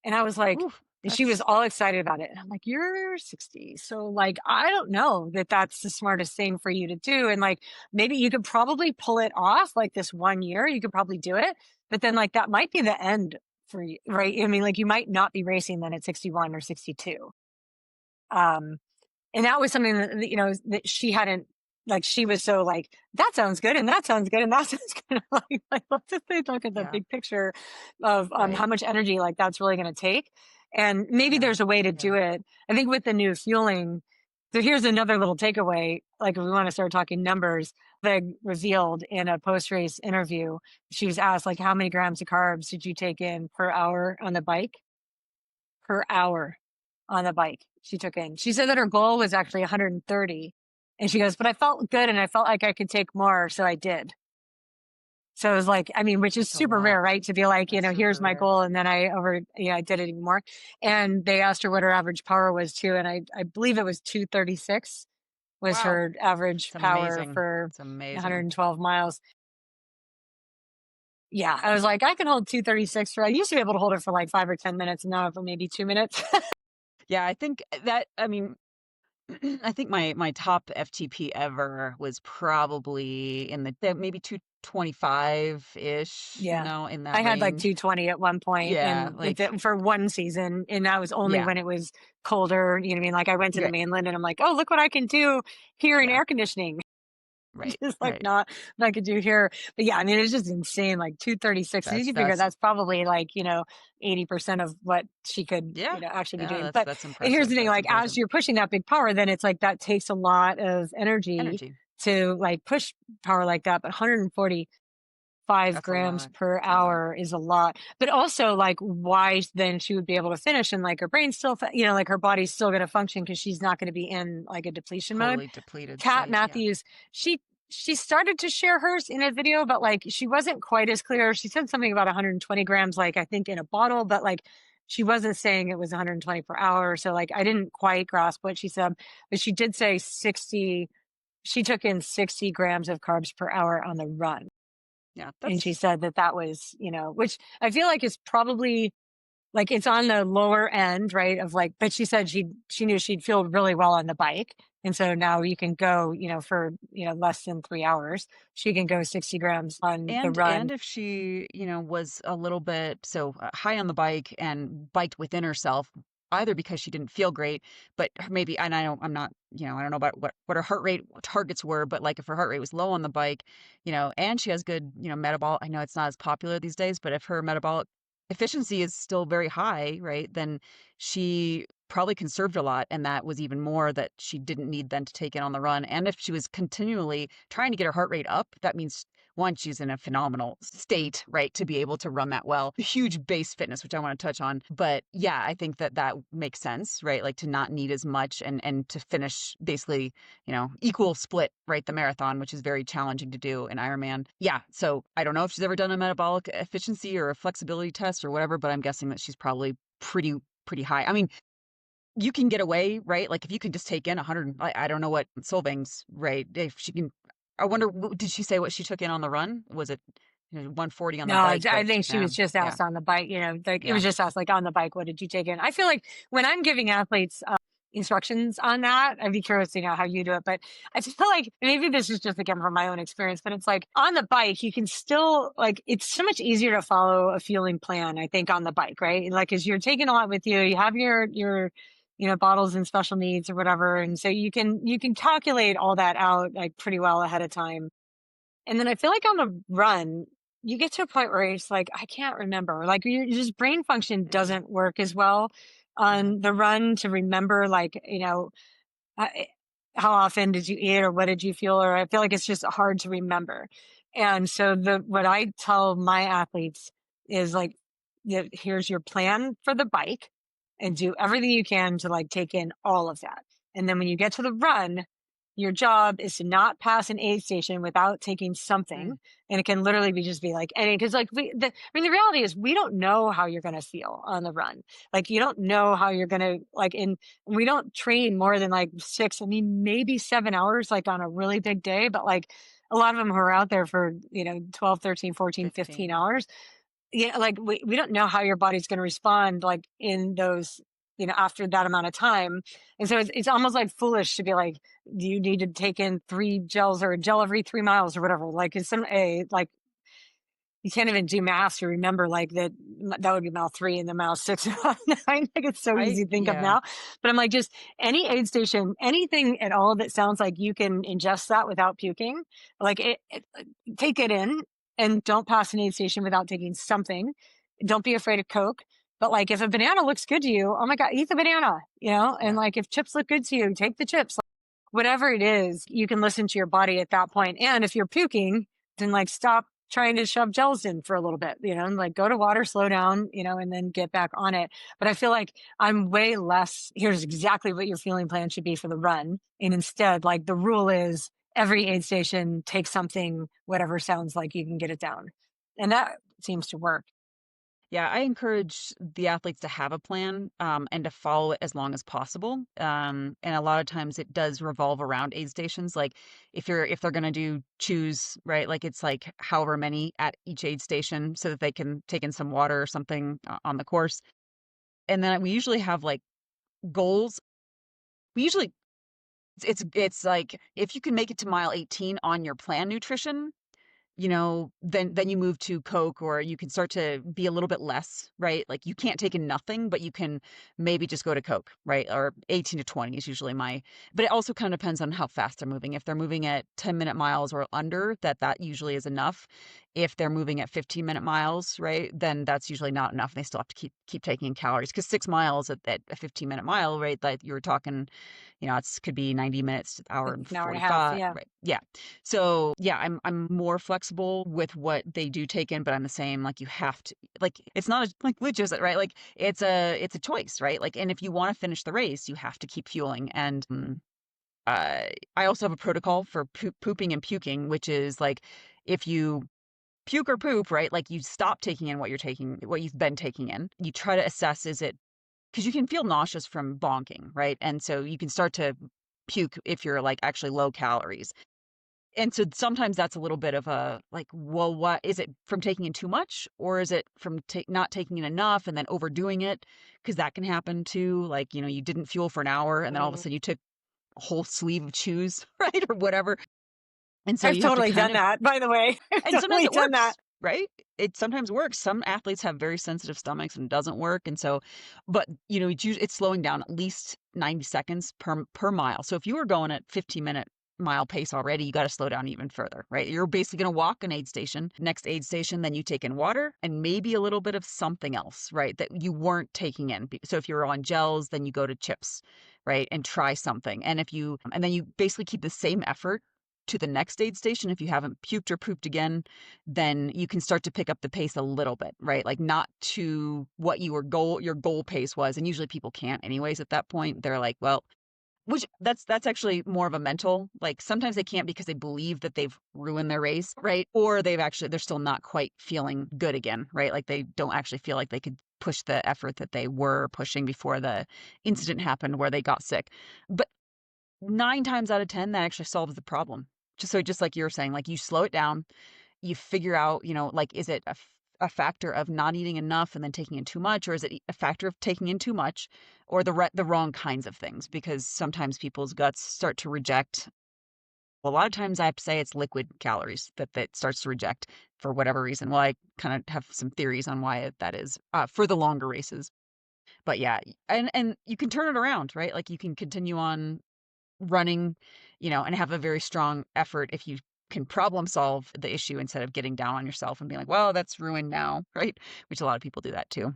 And I was like, ooh, and she was that's all excited about it. And I'm like, you're 60. So like, I don't know that that's the smartest thing for you to do. And like, maybe you could probably pull it off like this one year, you could probably do it. But then like, that might be the end for you, right? I mean, like you might not be racing then at 61 or 62. Um, and that was something that, that she hadn't, like, she was so like, that sounds good. And that sounds good. And that sounds good. Like, let's just look at the yeah, big picture of right, how much energy like that's really going to take. And maybe yeah, there's a way to yeah, do it. I think with the new fueling. So here's another little takeaway. Like if we want to start talking numbers, Veg revealed in a post-race interview, she was asked like, how many grams of carbs did you take in per hour on the bike? Per hour on the bike she took in. She said that her goal was actually 130. And she goes, but I felt good and I felt like I could take more. So I did. So it was like, I mean, which is That's a super rare, lot. right? To be like, That's here's super my rare. goal. And then I did it even more. And they asked her what her average power was too. And I believe it was 236 was Wow. her average It's power amazing. for It's amazing. 112 miles. Yeah. I was like, I can hold 236 I used to be able to hold it for like 5 or 10 minutes and now for maybe 2 minutes. Yeah, I think that, I mean, I think my top FTP ever was probably in the maybe 225-ish, Yeah. in I that had like range. 220 at one point Yeah, and like for one season. And that was only yeah, when it was colder. You know what I mean? Like I went to the right. mainland and I'm like, oh, look what I can do here in Yeah, air conditioning. right, Just like right. not what I could do here. But yeah, I mean, it's just insane. Like 236. And you That's can figure that's that's probably like, 80% of what she could, yeah. actually be Yeah, doing. that's But that's here's impressive. the thing, That's like as impressive. you're pushing that big power, then it's like that takes a lot of energy Energy. to like push power like that. But 145 That's a grams lot. per It's a lot. hour is a lot. But also like why then she would be able to finish and like her brain's still, like her body's still going to function because she's not going to be in like a depletion mode. Totally depleted Kat state. Yeah. Matthews, she she started to share hers in a video, but like she wasn't quite as clear. She said something about 120 grams, like I think in a bottle, but like she wasn't saying it was 120 per hour. So like I didn't quite grasp what she said, but she did say 60. She took in 60 grams of carbs per hour on the run. Yeah, And she that's said that that was, which I feel like is probably like it's on the lower end, right? Of like, but she said she knew she'd feel really well on the bike. And so now you can go, for, less than 3 hours. She can go 60 grams on the and run. if she, was a little bit high on the bike and biked within herself, either because she didn't feel great, but maybe, and I'm not, I don't know about what her heart rate targets were, but like if her heart rate was low on the bike, and she has good, metabolic, I know it's not as popular these days, but if her metabolic efficiency is still very high, right, then she probably conserved a lot, and that was even more that she didn't need then to take in on the run. And if she was continually trying to get her heart rate up, that means one, she's in a phenomenal state, right, to be able to run that well. Huge base fitness, which I want to touch on. But yeah, I think that makes sense, right? Like to not need as much and to finish basically, equal split, right? The marathon, which is very challenging to do in Ironman. Yeah. So I don't know if she's ever done a metabolic efficiency or a flexibility test or whatever, but I'm guessing that she's probably pretty high. I mean, you can get away, right? Like if you can just take in 100, I don't know what Solvang's, right? If she can, I wonder, did she say what she took in on the run? Was it 140 on the No, bike? I But think she was just yeah, asked on the bike, like it yeah, was just asked like on the bike, what did you take in? I feel like when I'm giving athletes instructions on that, I'd be curious to know how you do it. But I feel like maybe this is just again from my own experience, but it's like on the bike, you can still like it's so much easier to follow a fueling plan, I think, on the bike, right? Like as you're taking a lot with you have your bottles and special needs or whatever. And so you can calculate all that out like pretty well ahead of time. And then I feel like on the run, you get to a point where it's like, I can't remember. Like your just brain function yeah. doesn't work as well Hmm. on the run to remember, like, uh, how often did you eat or what did you feel? Or I feel like it's just hard to remember. And so what I tell my athletes is like, here's your plan for the bike and do everything you can to like take in all of that. And then when you get to the run, your job is to not pass an aid station without taking something. Mm, And it can literally be just be like any, because like the reality is we don't know how you're going to feel on the run. Like you don't know how you're going to like we don't train more than like 6, I mean, maybe 7 hours, like on a really big day, but like a lot of them who are out there for, 12, 13, 14, 15 15. hours. Yeah. Like we don't know how your body's going to respond like in those, after that amount of time. And so it's almost like foolish to be like, do you need to take in 3 gels or a gel every 3 miles or whatever? Like it's like you can't even do math to remember like that would be mile 3 and then mile 6. I think it's so easy to think of Yeah, now, but I'm like, just any aid station, anything at all that sounds like you can ingest that without puking, like take it in and don't pass an aid station without taking something. Don't be afraid of Coke. But like, if a banana looks good to you, oh my God, eat the banana, and yeah, like, if chips look good to you, take the chips. Whatever it is, you can listen to your body at that point. And if you're puking, then like stop trying to shove gels in for a little bit, and like go to water, slow down, and then get back on it. But I feel like I'm way less, here's exactly what your fueling plan should be for the run. And instead, like the rule is every aid station takes something, whatever sounds like you can get it down. And that seems to work. Yeah, I encourage the athletes to have a plan, and to follow it as long as possible. And a lot of times it does revolve around aid stations. Like if they're gonna do choose, right? Like it's like however many at each aid station so that they can take in some water or something on the course. And then we usually have like goals. We usually it's like if you can make it to mile 18 on your plan nutrition, then you move to Coke, or you can start to be a little bit less, right? Like you can't take in nothing, but you can maybe just go to Coke, right? Or 18 to 20 is usually but it also kind of depends on how fast they're moving. If they're moving at 10-minute miles or under, that usually is enough. If they're moving at 15-minute miles, right, then that's usually not enough. They still have to keep taking in calories because 6 miles at a 15-minute mile, right? Like you were talking, could be 90 minutes, hour and An hour and a half. 45, Yeah. right? Yeah. So yeah, I'm more flexible with what they do take in, but I'm the same. Like you have to, like it's not like which is it, right? Like it's a choice, right? Like, and if you want to finish the race, you have to keep fueling. And I also have a protocol for pooping and puking, which is like if you puke or poop, right? Like you stop taking in what you've been taking in. You try to assess, is it because you can feel nauseous from bonking, right? And so you can start to puke if you're like actually low calories. And so sometimes that's a little bit of a like, well, what is it from taking in too much, or is it from not taking in enough and then overdoing it? Because that can happen too. Like, you didn't fuel for an hour and then all of a Mm. sudden you took a whole sleeve of chews, right? Or whatever. And so I've you have to totally kind done of, that, by the way. I've and sometimes totally it done that. works, right? It sometimes works. Some athletes have very sensitive stomachs and it doesn't work. And so, but it's slowing down at least 90 seconds per mile. So if you were going at 15-minute mile pace already, you got to slow down even further, right? You're basically going to walk an aid station, next aid station, then you take in water and maybe a little bit of something else, right? That you weren't taking in. So if you're on gels, then you go to chips, right? And try something. And then you basically keep the same effort to the next aid station. If you haven't puked or pooped again, then you can start to pick up the pace a little bit, right? Like not to what your goal pace was. And usually people can't anyways at that point. They're like, well, which that's actually more of a mental, like sometimes they can't because they believe that they've ruined their race, right? Or they're still not quite feeling good again, right? Like they don't actually feel like they could push the effort that they were pushing before the incident happened where they got sick. But 9 times out of 10, that actually solves the problem. Just like you're saying, like you slow it down, you figure out, like, is it a factor of not eating enough and then taking in too much, or is it a factor of taking in too much, or the wrong kinds of things? Because sometimes people's guts start to reject. Well, a lot of times I have to say it's liquid calories that starts to reject for whatever reason. Well, I kind of have some theories on why that is for the longer races. But yeah, and you can turn it around, right? Like you can continue on running, and have a very strong effort if you can problem solve the issue instead of getting down on yourself and being like, well, that's ruined now, right? Which a lot of people do that too.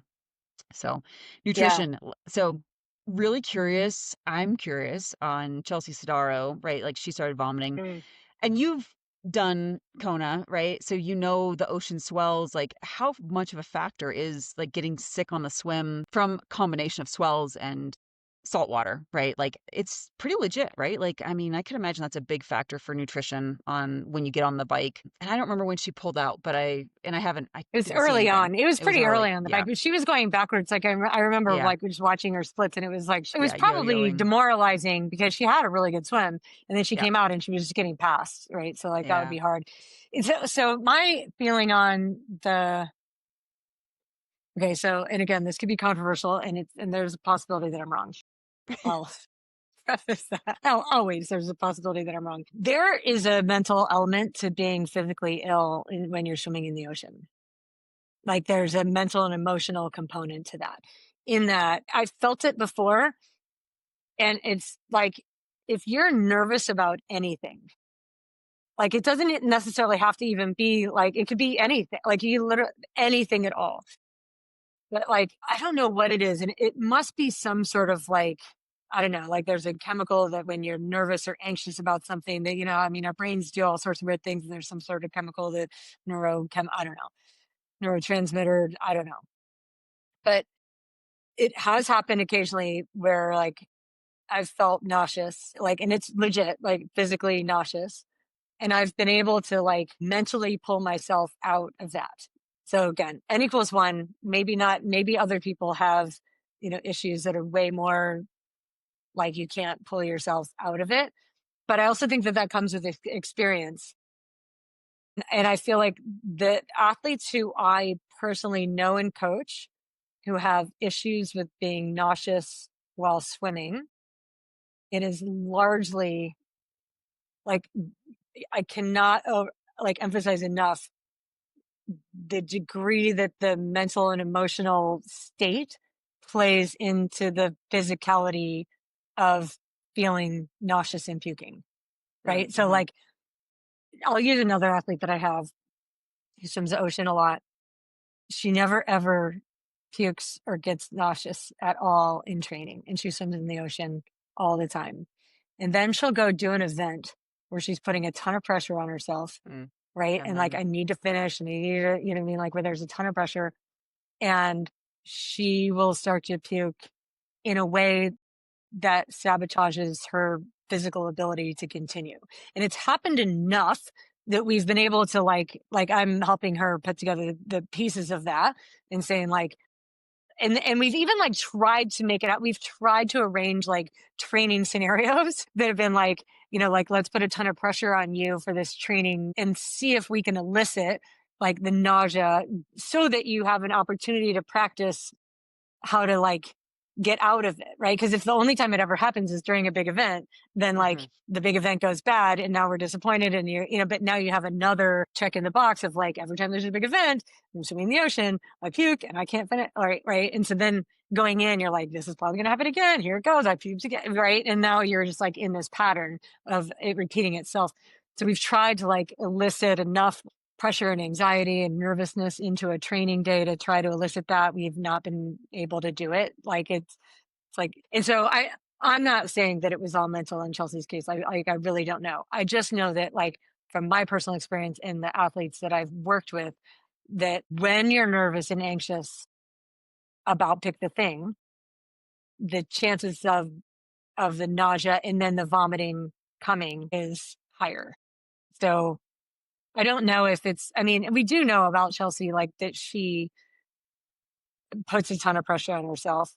So, Yeah. nutrition. So, really curious. I'm curious on Chelsea Sodaro, right? Like she started vomiting, Mm. and you've done Kona, right? So you know the ocean swells. Like how much of a factor is like getting sick on the swim from combination of swells and salt water, right? Like it's pretty legit, right? Like I mean, I can imagine that's a big factor for nutrition on when you get on the bike. And I don't remember when she pulled out, but I It was didn't see early anything. on. It was It was pretty early. early on the Yeah. bike, but she was going backwards. Like I remember Yeah. like just watching her splits, and it was like it was Yeah. probably Yo-yoing. demoralizing because she had a really good swim, and then she Yeah. came out and she was just getting passed, right? So like that would Yeah. be hard. So my feeling on the okay, so and again, this could be controversial, and there's a possibility that I'm wrong. I'll preface that. Always, there's a possibility that I'm wrong. There is a mental element to being physically ill when you're swimming in the ocean. Like there's a mental and emotional component to that. In that I've felt it before, and it's like if you're nervous about anything, like it doesn't necessarily have to even be like it could be anything, like you literally anything at all. But like I don't know what it is, and it must be some sort of like I don't know, like there's a chemical that when you're nervous or anxious about something that I mean, our brains do all sorts of weird things, and there's some sort of chemical that I don't know, neurotransmitter, I don't know, but it has happened occasionally where like I've felt nauseous, like, and it's legit, like physically nauseous. And I've been able to like mentally pull myself out of that. So again, N equals one, maybe not, maybe other people have, issues that are way more like you can't pull yourself out of it. But I also think that that comes with experience. And I feel like the athletes who I personally know and coach who have issues with being nauseous while swimming, it is largely like, I cannot like emphasize enough the degree that the mental and emotional state plays into the physicality of feeling nauseous and puking. Right. So like, I'll use another athlete that I have who swims the ocean a lot. She never ever pukes or gets nauseous at all in training. And she swims in the ocean all the time. And then she'll go do an event where she's putting a ton of pressure on herself. Right. And like, I need to finish and I need to, you know what I mean? Like where there's a ton of pressure and she will start to puke in a way that sabotages her physical ability to continue. And it's happened enough that we've been able to like I'm helping her put together the pieces of that and saying like, and we've even like tried to make it out. We've tried to arrange like training scenarios that have been like, like let's put a ton of pressure on you for this training and see if we can elicit like the nausea so that you have an opportunity to practice how to like get out of it, right? Because if the only time it ever happens is during a big event, then like the big event goes bad and now we're disappointed and but now you have another check in the box of like every time there's a big event, I'm swimming in the ocean, I puke and I can't finish. All right, right. And so then going in, you're like, this is probably gonna happen again. Here it goes, I puked again, right? And now you're just like in this pattern of it repeating itself. So we've tried to like elicit enough pressure and anxiety and nervousness into a training day to try to elicit that. We've not been able to do it. Like it's like, and so I'm not saying that it was all mental in Chelsea's case. I really don't know. I just know that like from my personal experience and the athletes that I've worked with, that when you're nervous and anxious about pick the thing, the chances of the nausea and then the vomiting coming is higher. So I don't know if I mean, we do know about Chelsea, like that she puts a ton of pressure on herself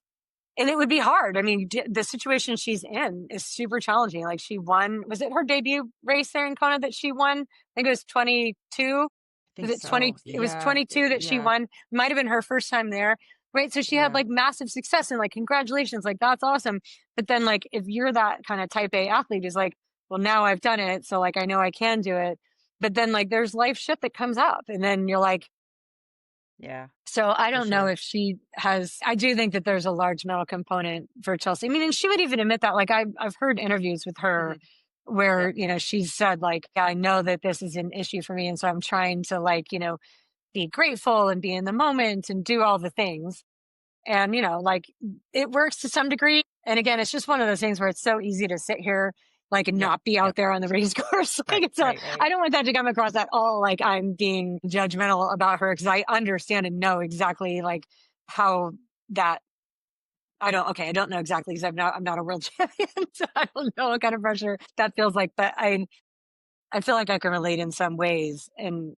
and it would be hard. I mean, the situation she's in is super challenging. Like she won, was it her debut race there in Kona that she won? I think it was 22. I Was think it 20? so. It was Yeah. 22 that she won. Might have been her first time there. Right. So she had like massive success and like, congratulations. Like, that's awesome. But then like, if you're that kind of type A athlete is like, well, now I've done it. So like, I know I can do it. But then like, there's life shit that comes up and then you're like, Yeah. so I For don't know sure. if she has, I do think that there's a large mental component for Chelsea. I mean, and she would even admit that, like I've heard interviews with her where, she said like, yeah, I know that this is an issue for me. And so I'm trying to like, be grateful and be in the moment and do all the things. And, like it works to some degree. And again, it's just one of those things where it's so easy to sit here, like not be out there on the race course. Like Right, it's not, right. I don't want that to come across at all. Like I'm being judgmental about her because I understand and know exactly like how that I don't know exactly because I'm not a world champion. So I don't know what kind of pressure that feels like, but I feel like I can relate in some ways and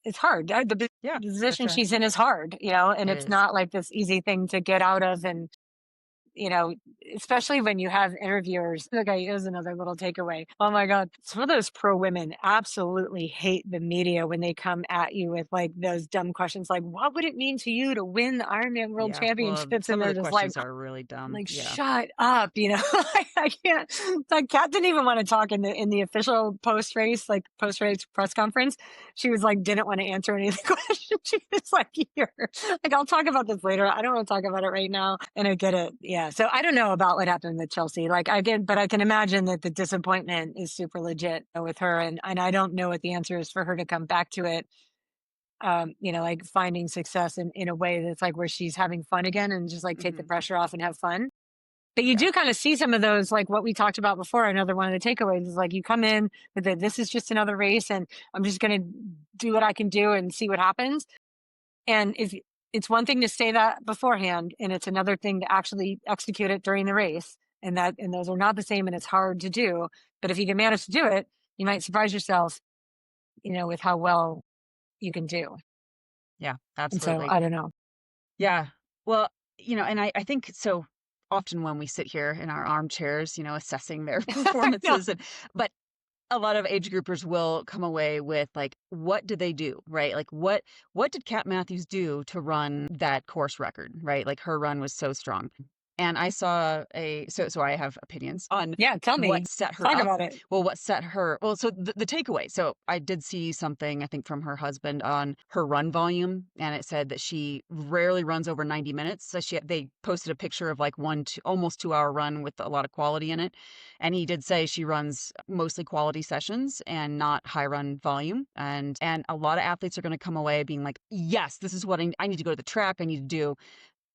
it's hard. The Yeah, for position sure. she's in is hard, and It it's is. not like this easy thing to get out of. And you know, especially when you have interviewers. Okay, here's another little takeaway. Oh my God. Some of those pro women absolutely hate the media when they come at you with like those dumb questions like, what would it mean to you to win the Ironman World Yeah. Well, Championships? And some of they're the just like, questions are really dumb. Yeah. shut up, I can't. Like Kat didn't even want to talk in the official post race press conference. She was like, didn't want to answer any of the questions. She was like, here, like, I'll talk about this later. I don't want to talk about it right now. And I get it. Yeah. So I don't know about what happened with Chelsea. Like but I can imagine that the disappointment is super legit with her. And I don't know what the answer is for her to come back to it. Like finding success in a way that's like where she's having fun again and just like take the pressure off and have fun. But you Yeah. do kind of see some of those, like what we talked about before. Another one of the takeaways is like you come in with this is just another race and I'm just going to do what I can do and see what happens. And if it's one thing to say that beforehand and it's another thing to actually execute it during the race. And those are not the same and it's hard to do. But if you can manage to do it, you might surprise yourself with how well you can do. Yeah, And so absolutely. I don't know. Yeah. Well, and I think so often when we sit here in our armchairs, assessing their I know. performances but a lot of age groupers will come away with like, what did they do, right? Like what did Kat Matthews do to run that course record, right? Like her run was so strong. And I saw so I have opinions on Yeah, tell what me. set her Talk up. about it. Well, what set her well, so the takeaway. So I did see something, I think, from her husband on her run volume, and it said that she rarely runs over 90 minutes. So they posted a picture of like almost 2 hour run with a lot of quality in it. And he did say she runs mostly quality sessions and not high run volume. And a lot of athletes are going to come away being like, yes, this is what I need to go to the track. I need to do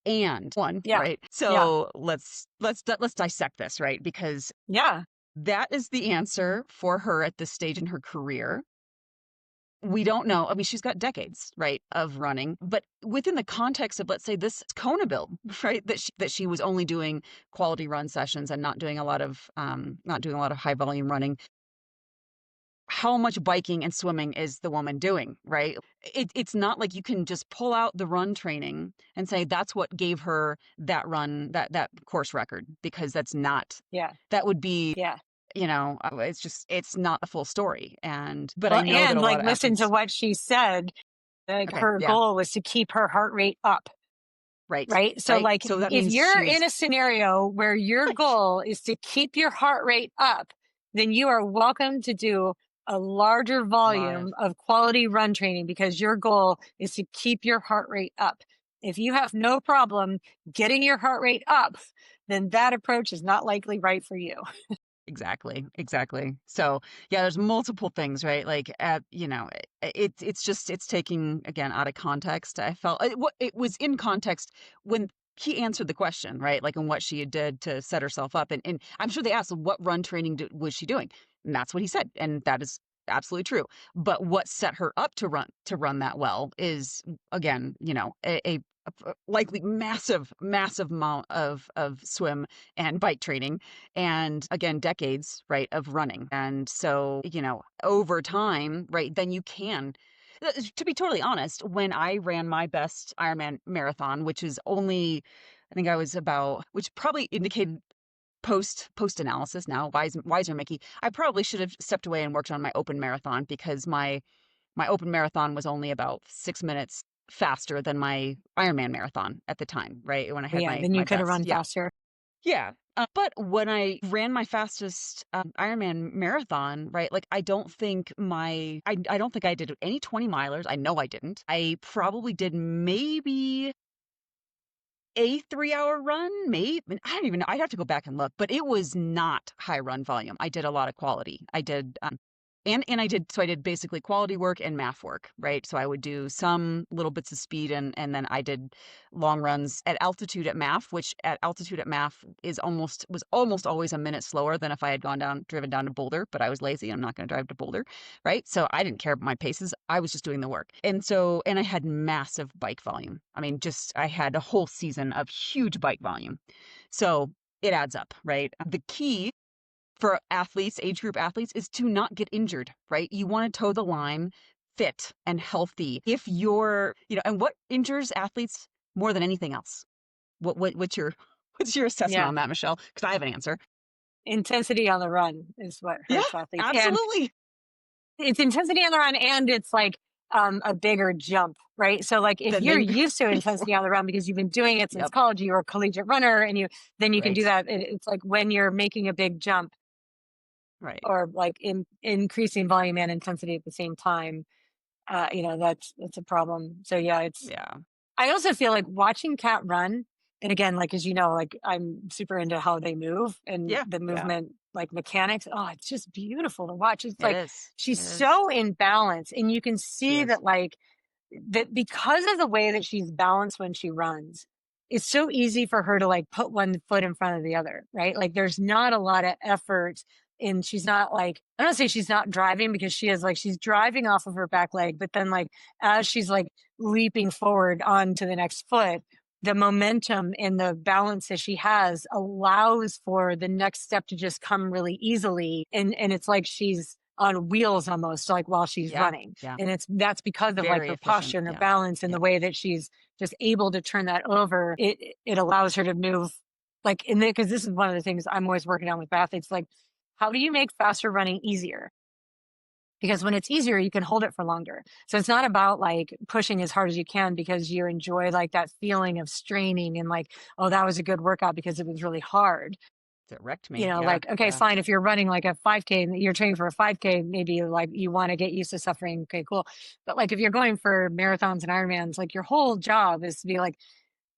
and one, Yeah. right? Yeah. So let's dissect this, right? Because Yeah. that is the answer for her at this stage in her career. We don't know. I mean, she's got decades, right, of running, but within the context of, let's say, this Kona build, right, that she was only doing quality run sessions and not doing a lot of high volume running. How much biking and swimming is the woman doing, right? It's not like you can just pull out the run training and say that's what gave her that run, that course record, because that's not, Yeah. that would be, Yeah. it's not the full story. But I Well, know that and a lot like of listen to athletes, what she said. Like okay, her yeah, goal was to keep her heart rate up. right, Right. So, right. like, So that if means you're she in was, a scenario where your right, goal is to keep your heart rate up, then you are welcome to do a larger a lot of, volume of quality run training because your goal is to keep your heart rate up. If you have no problem getting your heart rate up, then that approach is not likely right for you. exactly, exactly. So yeah, there's multiple things, right? Like it's taking again out of context. I felt it was in context when he answered the question, right? Like, and what she did to set herself up, and I'm sure they asked what run training was she doing, and that's what he said, and that is absolutely true. But what set her up to run that well is again, a likely massive amount of swim and bike training, and again decades, right, of running. And so over time, right, then you can, to be totally honest, when I ran my best Ironman marathon, which is only, I think I was about, which probably indicated post analysis now, wiser Mickey, I probably should have stepped away and worked on my open marathon, because my open marathon was only about 6 minutes faster than my Ironman marathon at the time, right, when I had Yeah. my Then you my could have best. run Yeah, faster. yeah. But when I ran my fastest Ironman marathon, right, like I don't think I did any 20 milers. I know I didn't. I probably did maybe a 3 hour run, maybe. I don't even know. I'd have to go back and look, but it was not high run volume. I did a lot of quality. I did, and I did basically quality work and math work, right? So I would do some little bits of speed, and then I did long runs at altitude at MAF, which at altitude at MAF was almost always a minute slower than if I had driven down to Boulder, but I was lazy. I'm not going to drive to Boulder, right? So I didn't care about my paces. I was just doing the work. And I had massive bike volume. I mean, I had a whole season of huge bike volume. So it adds up, right? The key for athletes, age group athletes, is to not get injured, right? You want to toe the line fit and healthy. If you're, and what injures athletes more than anything else? What's your what's your assessment Yeah. on that, Michelle? Because I have an answer. Intensity on the run is what Yeah, hurts athletes. And absolutely. it's intensity on the run and it's like a bigger jump, right? So like if Then you're they used to before. intensity on the run because you've been doing it since Yep. college, you're a collegiate runner and then you can do Right. that. It's like when you're making a big jump Right. or like increasing volume and intensity at the same time, that's a problem. So yeah, Yeah. I also feel like watching Cat run, and again, like as you know, like I'm super into how they move and Yeah. the Yeah. movement, like mechanics. Oh, it's just beautiful to watch. It's It like is. she's It is. so in balance, and you can She see is. that like that because of the way that she's balanced when she runs, it's so easy for her to like put one foot in front of the other, right? Like there's not a lot of effort and she's not like, I don't say she's not driving because she is like, she's driving off of her back leg, but then like as she's like leaping forward onto the next foot, the momentum and the balance that she has allows for the next step to just come really easily. And it's like she's on wheels almost, like while she's Yeah. running. Yeah. And that's because of like Very her efficient. posture and her Yeah. balance and Yeah. the way that she's just able to turn that over. It allows her to move like in the, because this is one of the things I'm always working on with athletes. Like, how do you make faster running easier? Because when it's easier, you can hold it for longer. So it's not about like pushing as hard as you can because you enjoy like that feeling of straining and like, oh, that was a good workout because it was really hard. It wrecked You me. know, Yeah. like, okay, Yeah. fine. If you're running like a 5K and you're training for a 5K, maybe like you want to get used to suffering. Okay, cool. But like if you're going for marathons and Ironmans, like your whole job is to be like,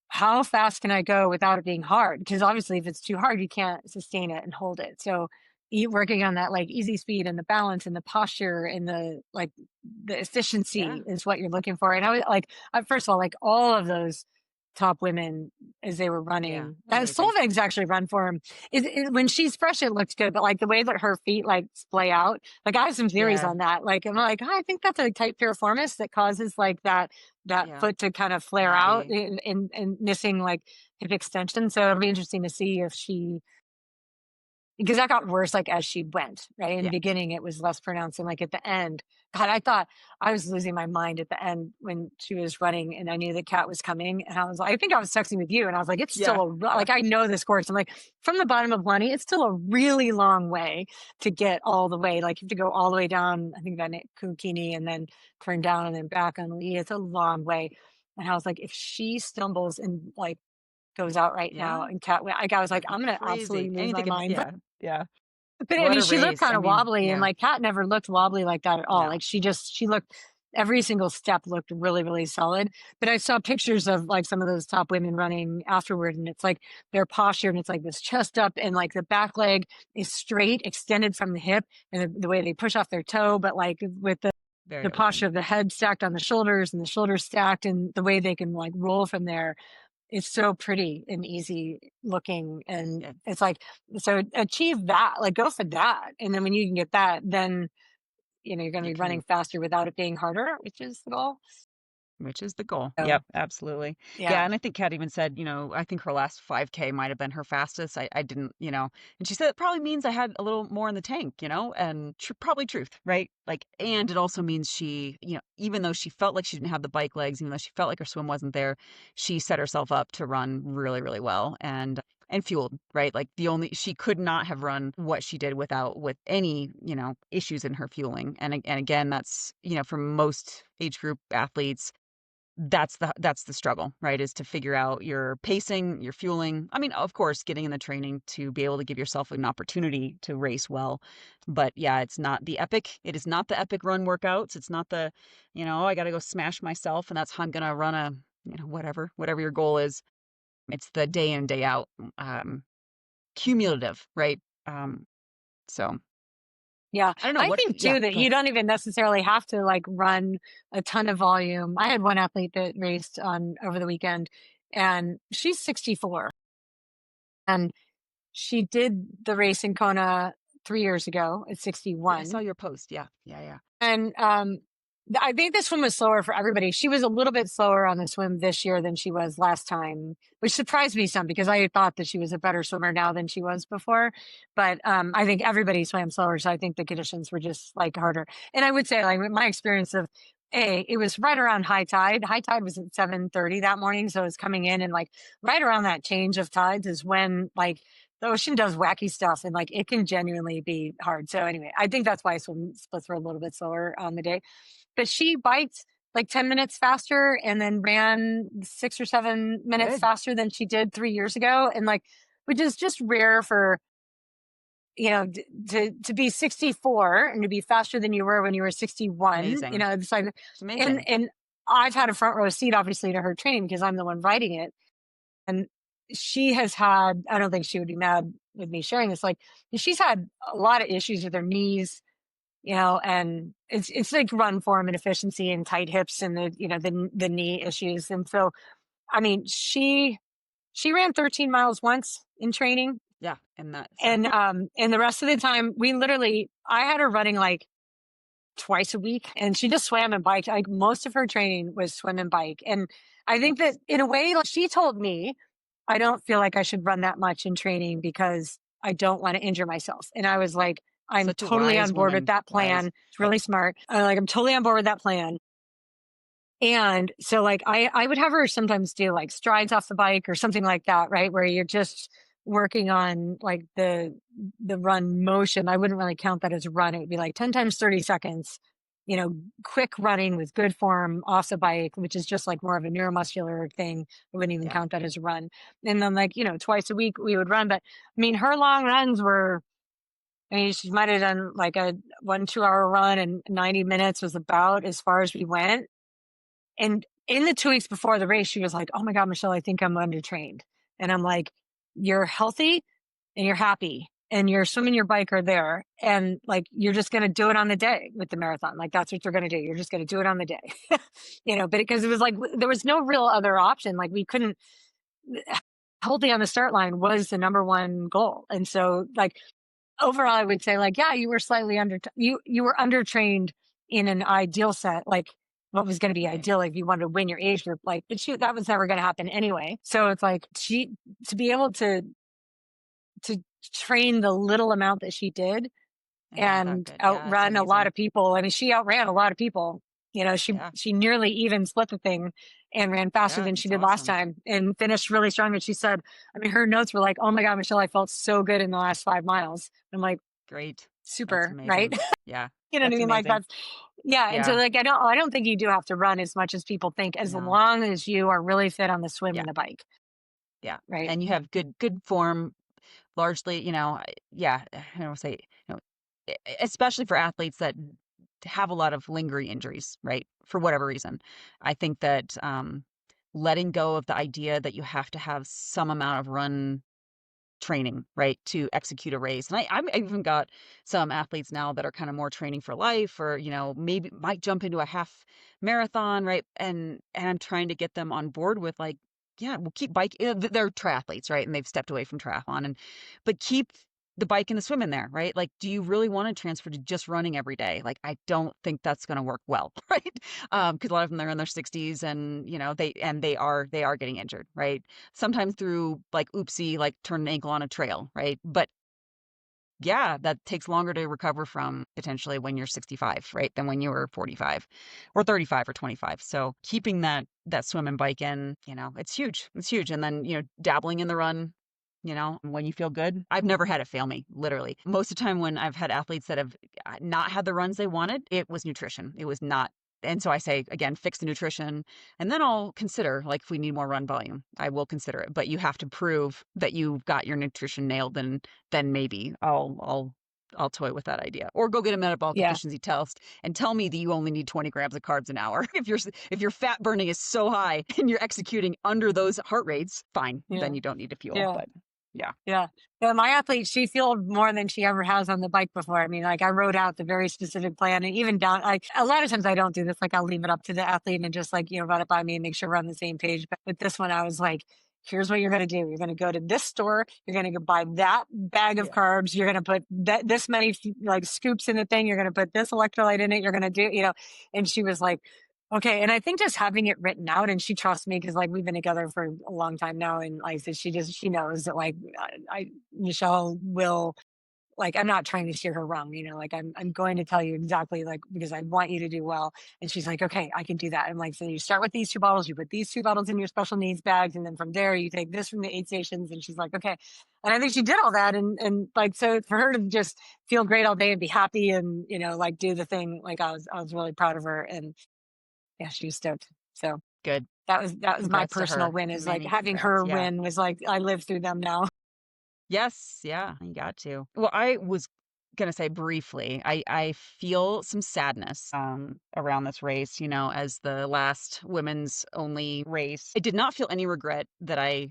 how fast can I go without it being hard? Because obviously, if it's too hard, you can't sustain it and hold it. So, working on that like easy speed and the balance and the posture and the like the Yeah. efficiency is what you're looking for. And I was like, first of all, like all of those top women as they were Yeah. running. Amazing. Solveig's actually run for him. When she's fresh, it looks good, but like the way that her feet like splay out, like I have some theories Yeah. on that. Like I'm like, oh, I think that's a type piriformis that causes like that Yeah. foot to kind of flare out Maybe. and missing like hip extension. So it'll be interesting to see if she, because that got worse like as she went, right? In the Yeah. beginning, it was less pronounced. And like at the end, God, I thought I was losing my mind at the end when she was running and I knew the cat was coming. And I was like, I think I was texting with you and I was like, it's still Yeah. Yeah. like, I know this course. I'm like, from the bottom of Lunny, it's still a really long way to get all the way. Like you have to go all the way down, I think that Kukini and then turn down and then back on Lee. It's a long way. And I was like, if she stumbles and like goes out right now Yeah. and cat, like I was like, That'd be I'm going to crazy. absolutely lose my Anything can, mind. yeah. Yeah. But I What mean, a she looked race. kind I of mean, wobbly and yeah. like Kat never looked wobbly like that at all. No. Like she looked, every single step looked really, really solid. But I saw pictures of like some of those top women running afterward and it's like their posture and it's like this chest up and like the back leg is straight, extended from the hip and the way they push off their toe, but like with the Very posture open. of the head stacked on the shoulders and the shoulders stacked and the way they can like roll from there, it's so pretty and easy looking. And Yeah. it's like, so achieve that, like go for that. And then when you can get that, then, you're going to You be running can, faster without it being harder, which is the goal. which is the goal. So Yep, absolutely. Yeah, yeah. and I think Kat even said, I think her last 5K might have been her fastest. I didn't, and she said it probably means I had a little more in the tank, and probably truth, right? Like, and it also means she, even though she felt like she didn't have the bike legs, even though she felt like her swim wasn't there, she set herself up to run really, really well and fueled, right? Like she could not have run what she did with any, issues in her fueling. And again, that's, for most age group athletes, that's the struggle, right? Is to figure out your pacing, your fueling. I mean, of course, getting in the training to be able to give yourself an opportunity to race well. But yeah, it's not the epic. It is not the epic run workouts. It's not the, I got to go smash myself and that's how I'm going to run a, whatever your goal is. It's the day in, day out, cumulative, right? So Yeah. I don't know I what, think yeah, too that go you ahead. don't even necessarily have to like run a ton of volume. I had one athlete that raced on over the weekend and she's 64 and she did the race in Kona 3 years ago at Yeah, I saw 61. your post. Yeah. Yeah. Yeah. And I think the swim was slower for everybody. She was a little bit slower on the swim this year than she was last time, which surprised me some because I thought that she was a better swimmer now than she was before. But I think everybody swam slower, so I think the conditions were just like harder. And I would say, like with my experience of it was right around high tide. High tide was at 7:30 that morning, so it's coming in and like right around that change of tides is when like the ocean does wacky stuff and like it can genuinely be hard. So anyway, I think that's why swim splits were a little bit slower on the day. But she biked like 10 minutes faster and then ran 6 or 7 minutes Good. faster than she did 3 years ago. And like, which is just rare for, to be 64 and to be faster than you were when you were 61, Amazing. it's like, It's amazing. and I've had a front row seat obviously to her training because I'm the one writing it. And she has had, I don't think she would be mad with me sharing this. Like she's had a lot of issues with her knees, and it's like run form and efficiency and tight hips and the knee issues. And so, I mean, she ran 13 miles once in training. Yeah. And that's, And the rest of the time I had her running like twice a week and she just swam and biked. Like most of her training was swim and bike. And I think that that's, in a way, like she told me, I don't feel like I should run that much in training because I don't want to injure myself. And I was like, I'm Such a totally on wise board with woman. that plan. Wise. It's Yep. really smart. Like, I'm totally on board with that plan. And so like I would have her sometimes do like strides off the bike or something like that, right? Where you're just working on like the run motion. I wouldn't really count that as a run. It would be like 10 times 30 seconds, quick running with good form off the bike, which is just like more of a neuromuscular thing. I wouldn't even Yeah. count that as a run. And then like, twice a week we would run. But I mean, her long runs were, I mean, she might have done like a 1 2 hour run, and 90 minutes was about as far as we went. And in the 2 weeks before the race, she was like, "Oh my God, Michelle, I think I'm undertrained." And I'm like, "You're healthy and you're happy and your swim and your bike are there. And like, you're just going to do it on the day with the marathon. Like, that's what you're going to do. You're just going to do it on the day." But because it was like, there was no real other option. Like, we couldn't, healthy on the start line was the number one goal. And so, like, overall, I would say like, yeah, you were slightly you were undertrained in an ideal set, like what was going to be Right. ideal if you wanted to win your age group, like, but shoot, that was never going to happen anyway. So it's like to be able to train the little amount that she did And have that and good. Yeah, it's outrun a lot amazing. of people. I mean, she outran a lot of people. She Yeah. she nearly even split the thing and ran faster Yeah. than she It's did last awesome. time and finished really strong. And she said, I mean, her notes were like, "Oh my God, Michelle, I felt so good in the last 5 miles." I'm like, Great. That's super, right? amazing. Yeah. You know what I That's mean? Like, amazing. that's, yeah. And so Yeah. like, I don't think you do have to run as much as people think, as No. long as you are really fit on the swim Yeah. and the bike, Yeah. right? And you have good form largely, yeah, I don't say, especially for athletes that have a lot of lingering injuries, right? For whatever reason. I think that letting go of the idea that you have to have some amount of run training, right, to execute a race. And I've even got some athletes now that are kind of more training for life, or maybe might jump into a half marathon, right? And I'm trying to get them on board with like, yeah, we'll keep bike. They're triathletes, right? And they've stepped away from triathlon, but keep the bike and the swim in there, right? Like, do you really want to transfer to just running every day? Like, I don't think that's going to work well, right? Because a lot of them, they're in their 60s, and they are getting injured, right? Sometimes through like oopsie, like turn an ankle on a trail, right? But yeah, that takes longer to recover from potentially when you're 65, right? Than when you were 45 or 35 or 25. So keeping that swim and bike in, it's huge. It's huge. And then, dabbling in the run, when you feel good. I've never had it fail me, literally. Most of the time when I've had athletes that have not had the runs they wanted, it was nutrition. It was not. And so I say, again, fix the nutrition, and then I'll consider, like, if we need more run volume, I will consider it. But you have to prove that you've got your nutrition nailed, and then maybe I'll toy with that idea, or go get a metabolic Yeah. efficiency test and tell me that you only need 20 grams of carbs an hour. If your fat burning is so high and you're executing under those heart rates, fine, then Yeah. you don't need to fuel. Yeah. But yeah, Yeah. Yeah. My athlete, she fueled more than she ever has on the bike before. I mean, like, I wrote out the very specific plan, and even down, like, a lot of times I don't do this. Like, I'll leave it up to the athlete and just like, run it by me and make sure we're on the same page. But with this one, I was like, here's what you're going to do. You're going to go to this store. You're going to go buy that bag of yeah, carbs. You're going to put this many like scoops in the thing. You're going to put this electrolyte in it. You're going to do, and she was like, okay. And I think just having it written out, and she trusts me because like we've been together for a long time now. And like I said, she knows that like Michelle will, like, I'm not trying to steer her wrong, like I'm going to tell you exactly, like, because I want you to do well. And she's like, okay, I can do that. I'm like, so you start with these 2 bottles, you put these 2 bottles in your special needs bags. And then from there, you take this from the aid stations. And she's like, okay. And I think she did all that. And like, so for her to just feel great all day and be happy and, like do the thing, like I was really proud of her. And yeah, she was stoked. So good. that was my Congrats to personal her. win, is like Many having congrats. her Yeah. win was like, I lived through them now. Yes, yeah, you got to. Well, I was gonna say briefly, I feel some sadness around this race, as the last women's only race. I did not feel any regret that I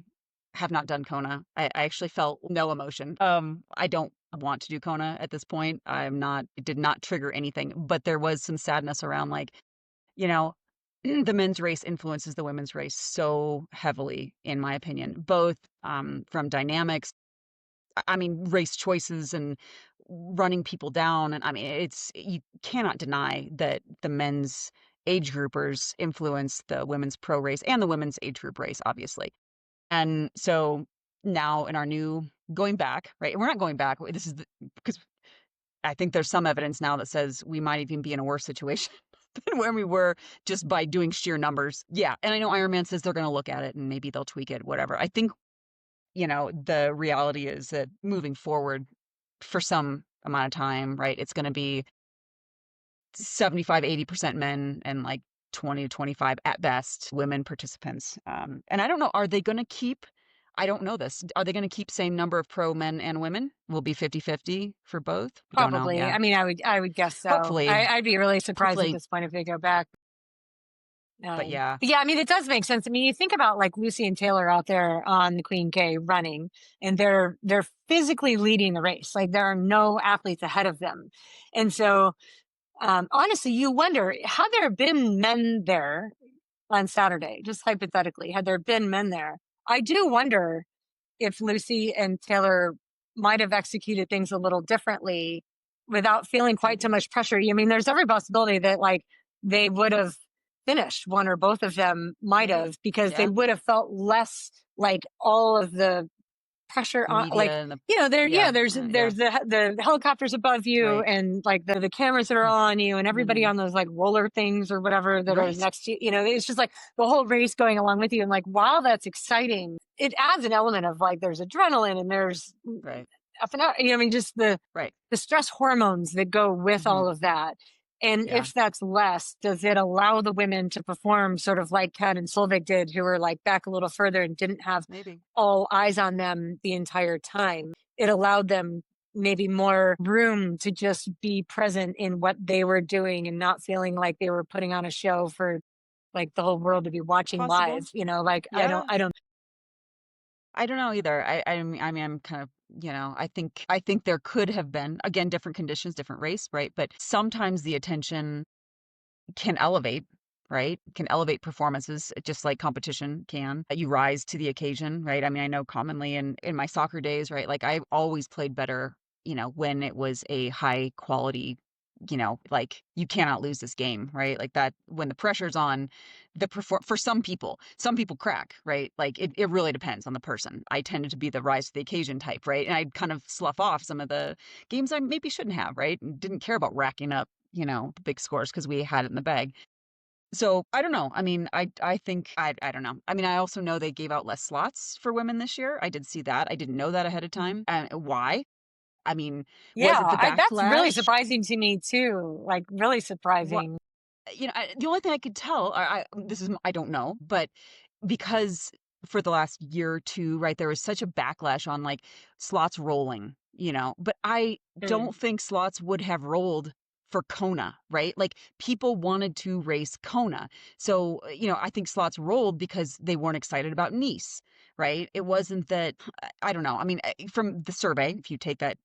have not done Kona. I actually felt no emotion. I don't want to do Kona at this point. It did not trigger anything, but there was some sadness around, like, you know, the men's race influences the women's race so heavily, in my opinion, both from dynamics, I mean, race choices and running people down. And I mean, you cannot deny that the men's age groupers influence the women's pro race and the women's age group race, obviously. And so now in our new going back, right? We're not going back. This is because I think there's some evidence now that says we might even be in a worse situation than when we were just by doing sheer numbers. Yeah. And I know Ironman says they're going to look at it and maybe they'll tweak it, whatever. I think, the reality is that moving forward for some amount of time, right, it's going to be 75, 80% men and like 20 to 25 at best women participants. And I don't know, are they going to keep, I don't know this. Are they going to keep same number of pro men and women? Will be 50-50 for both? We don't know. Probably. Yeah. I mean, I would guess so. Hopefully, I'd be really surprised at hopefully, this point if they go back. but yeah, But yeah, I mean, it does make sense. I mean, you think about like Lucy and Taylor out there on the Queen K running, and they're physically leading the race. Like there are no athletes ahead of them, and so honestly, you wonder had there been men there on Saturday, just hypothetically, had there been men there, I do wonder if Lucy and Taylor might have executed things a little differently without feeling quite so maybe, much pressure. I mean, there's every possibility that like they would have finished, one or both of them might maybe. have, because they Yeah. would have felt less like all of the pressure The on, like, media and the, there, yeah, yeah, there's yeah, the helicopters above you, right. and like the cameras that are Hmm. all on you, and everybody Hmm. on those like roller things or whatever that are Right. next to you. It's just like the whole race going along with you. And like, while that's exciting, it adds an element of like there's adrenaline and there's Right. up and out, I mean, just Right. the stress hormones that go with Hmm. all of that. And Yeah. if that's less, does it allow the women to perform sort of like Kat and Solveig did, who were like back a little further and didn't have Maybe. all eyes on them the entire time? It allowed them maybe more room to just be present in what they were doing and not feeling like they were putting on a show for like the whole world to be watching Possible. live. Like Yeah. I don't. I don't know either. I mean, I'm kind of, I think there could have been, again, different conditions, different race, right? But sometimes the attention can elevate, right? Can elevate performances just like competition can. You rise to the occasion, right? I mean, I know commonly in my soccer days, right? Like I always played better, when it was a high quality, like you cannot lose this game, right? Like that when the pressure's on, for some people crack, right? Like it really depends on the person. I tended to be the rise to the occasion type, right? And I'd kind of slough off some of the games I maybe shouldn't have, right? And didn't care about racking up the big scores because we had it in the bag. So I don't know. I mean, I think I don't know. I mean, I also know they gave out less slots for women this year. I did see that. I didn't know that ahead of time. And why? I mean, was it Yeah, the that's really backlash? surprising to me too. Like really What surprising. the only thing I could tell, this is I don't know, but because for the last year or two, right, there was such a backlash on like slots rolling, but I Mm. don't think slots would have rolled for Kona, right? Like people wanted to race Kona. So, I think slots rolled because they weren't excited about Nice, right? It wasn't that, I don't know. I mean, from the survey, if you take that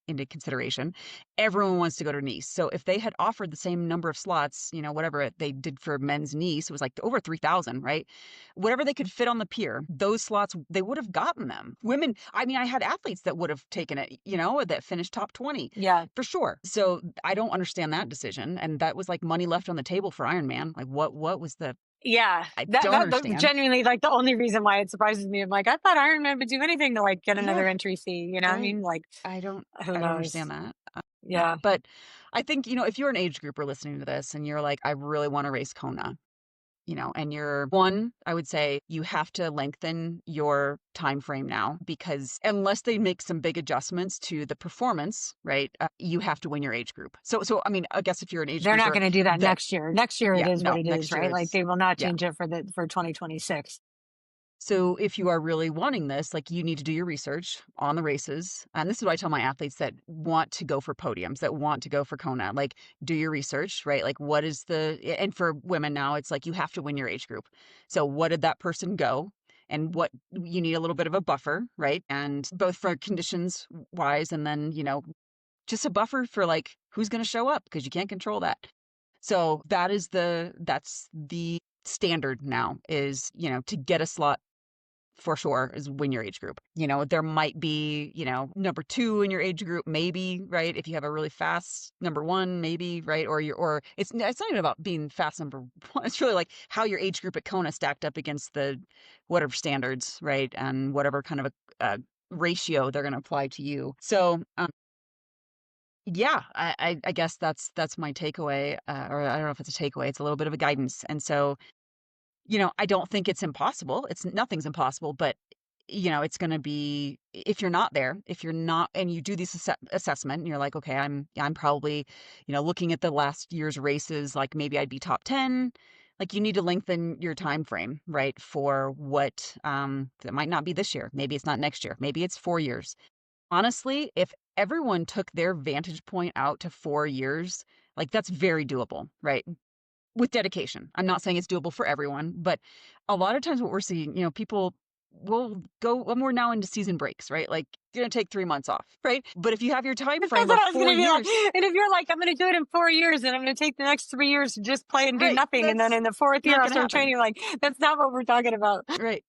into consideration, everyone wants to go to Nice. So if they had offered the same number of slots, whatever they did for men's Nice, it was like over 3,000, right? Whatever they could fit on the pier, those slots, they would have gotten them. Women, I mean, I had athletes that would have taken it, that finished top 20 Yeah. for sure. So I don't understand that decision. And that was like money left on the table for Ironman. Like what was the, Yeah, I that don't that understand. genuinely like the only reason why it surprises me. I'm like, I thought Iron Man would do anything to like get Yeah, another entry fee. You know what I right. mean? Like, I don't, who I don't knows? understand that. Yeah. But I think, if you're an age grouper listening to this and you're like, I really want to race Kona, and you're one, I would say you have to lengthen your time frame now because unless they make some big adjustments to the performance, right, you have to win your age group. So I mean, I guess if you're an age They're not grouper going to do that that, next year. Next year it yeah, is what no, it is, next year right? Like it's, they will not yeah. change it for 2026. So if you are really wanting this, like you need to do your research on the races. And this is what I tell my athletes that want to go for podiums, that want to go for Kona, like do your research, right? Like what is and for women now, it's like you have to win your age group. So what did that person go? And what you need a little bit of a buffer, right? And both for conditions wise, and then, just a buffer for like who's going to show up because you can't control that. So that's the standard now is, to get a slot for sure is win your age group. There might be, number two in your age group, maybe, right? If you have a really fast number one, maybe, right? Or it's not even about being fast number one. It's really like how your age group at Kona stacked up against the whatever standards, right? And whatever kind of a ratio they're going to apply to you. So Yeah, I guess that's my takeaway, or I don't know if it's a takeaway, it's a little bit of a guidance. And so, I don't think it's impossible. Nothing's impossible, but it's going to be, if you're not there, if you're not, and you do this assessment, and you're like, okay, I'm probably, looking at the last year's races, like maybe I'd be top 10. Like you need to lengthen your time frame, right? For what, that might not be this year. Maybe it's not next year. Maybe it's 4 years. Honestly, if everyone took their vantage point out to 4 years, like that's very doable, right? With dedication. I'm not saying it's doable for everyone, but a lot of times what we're seeing, people will go when we're now into season breaks, right? Like you're gonna take 3 months off, right? But if you have your time That's frame what of I was going four to be like. years, And if you're like, I'm going to do it in 4 years and I'm going to take the next 3 years to just play and do right, nothing. And then that's in the fourth year, not I'll gonna start happen. training. Like, that's not what we're talking about. Right.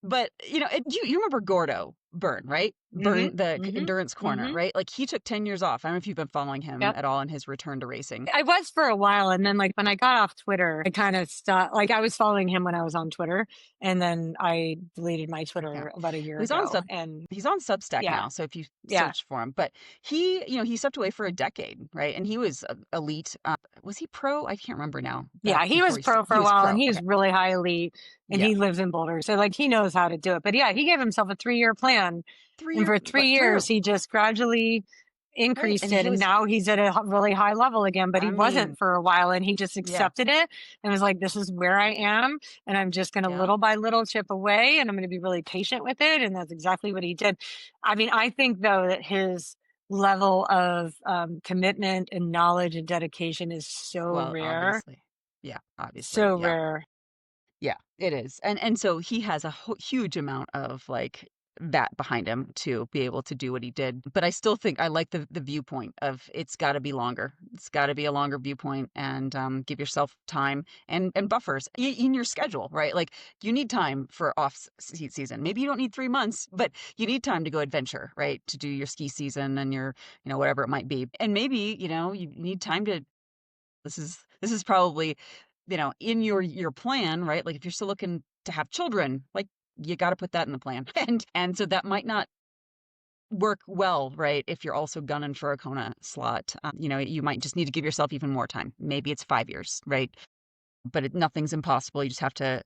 But, you remember Gordo Byrne, right? Hmm. Byrne, the Hmm. endurance corner, Hmm. right? Like he took 10 years off. I don't know if you've been following him Yep. at all in his return to racing. I was for a while. And then, like, when I got off Twitter, I kind of stopped. Like, I was following him when I was on Twitter. And then I deleted my Yeah. Twitter about a year He's on ago. sub And he's on Substack yeah, now, so if you yeah, search for him, but he stepped away for a decade, right? And he was elite. Was he pro? I can't remember now. Back yeah, he before was pro for he a was while and pro. he's Okay. really high elite and Yeah. he lives in Boulder. So, like, he knows how to do it. But yeah, he gave himself a 3 year plan. And 3 year for but 3 years, through. he just gradually Right. increased And it. he And was now he's at a really high level again, but he I mean, wasn't for a while. And he just yeah. accepted it and was like, this is where I am. And I'm just going to Yeah. little by little chip away and I'm going to be really patient with it. And that's exactly what he did. I mean, I think, though, that his level of commitment and knowledge and dedication is so Well, rare, obviously. Yeah, obviously. so Yeah. rare. Yeah, it is. And so he has a huge amount of like that behind him to be able to do what he did. But I still think I like the viewpoint of it's got to be longer. It's got to be a longer viewpoint and give yourself time and buffers in your schedule, right? Like you need time for season. Maybe you don't need 3 months, but you need time to go adventure, right? To do your ski season and your, whatever it might be. And maybe, you need time to this is probably, in your plan, right? Like if you're still looking to have children, like you got to put that in the plan. And so that might not work well, right? If you're also gunning for a Kona slot, you might just need to give yourself even more time. Maybe it's 5 years, right? But nothing's impossible. You just have to,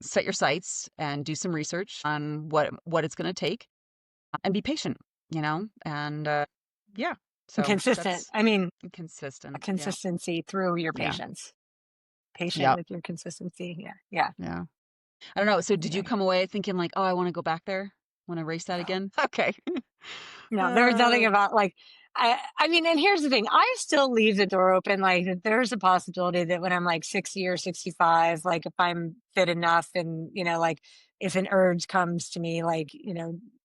set your sights and do some research on what it's going to take and be patient, and yeah. And So consistent. that's I mean, a consistent. Yeah. consistency through your Yeah. patience. Patient Yep. with your consistency. Yeah. Yeah. Yeah. I don't know. So did you Yeah. come away thinking like, "Oh, I wanna go back there? Wanna race that No. again?" Okay. No, there was nothing Uh, about like I mean, and here's the thing. I still leave the door open, like that there's a possibility that when I'm like 60 or 65, like if I'm fit enough and, like if an urge comes to me, like,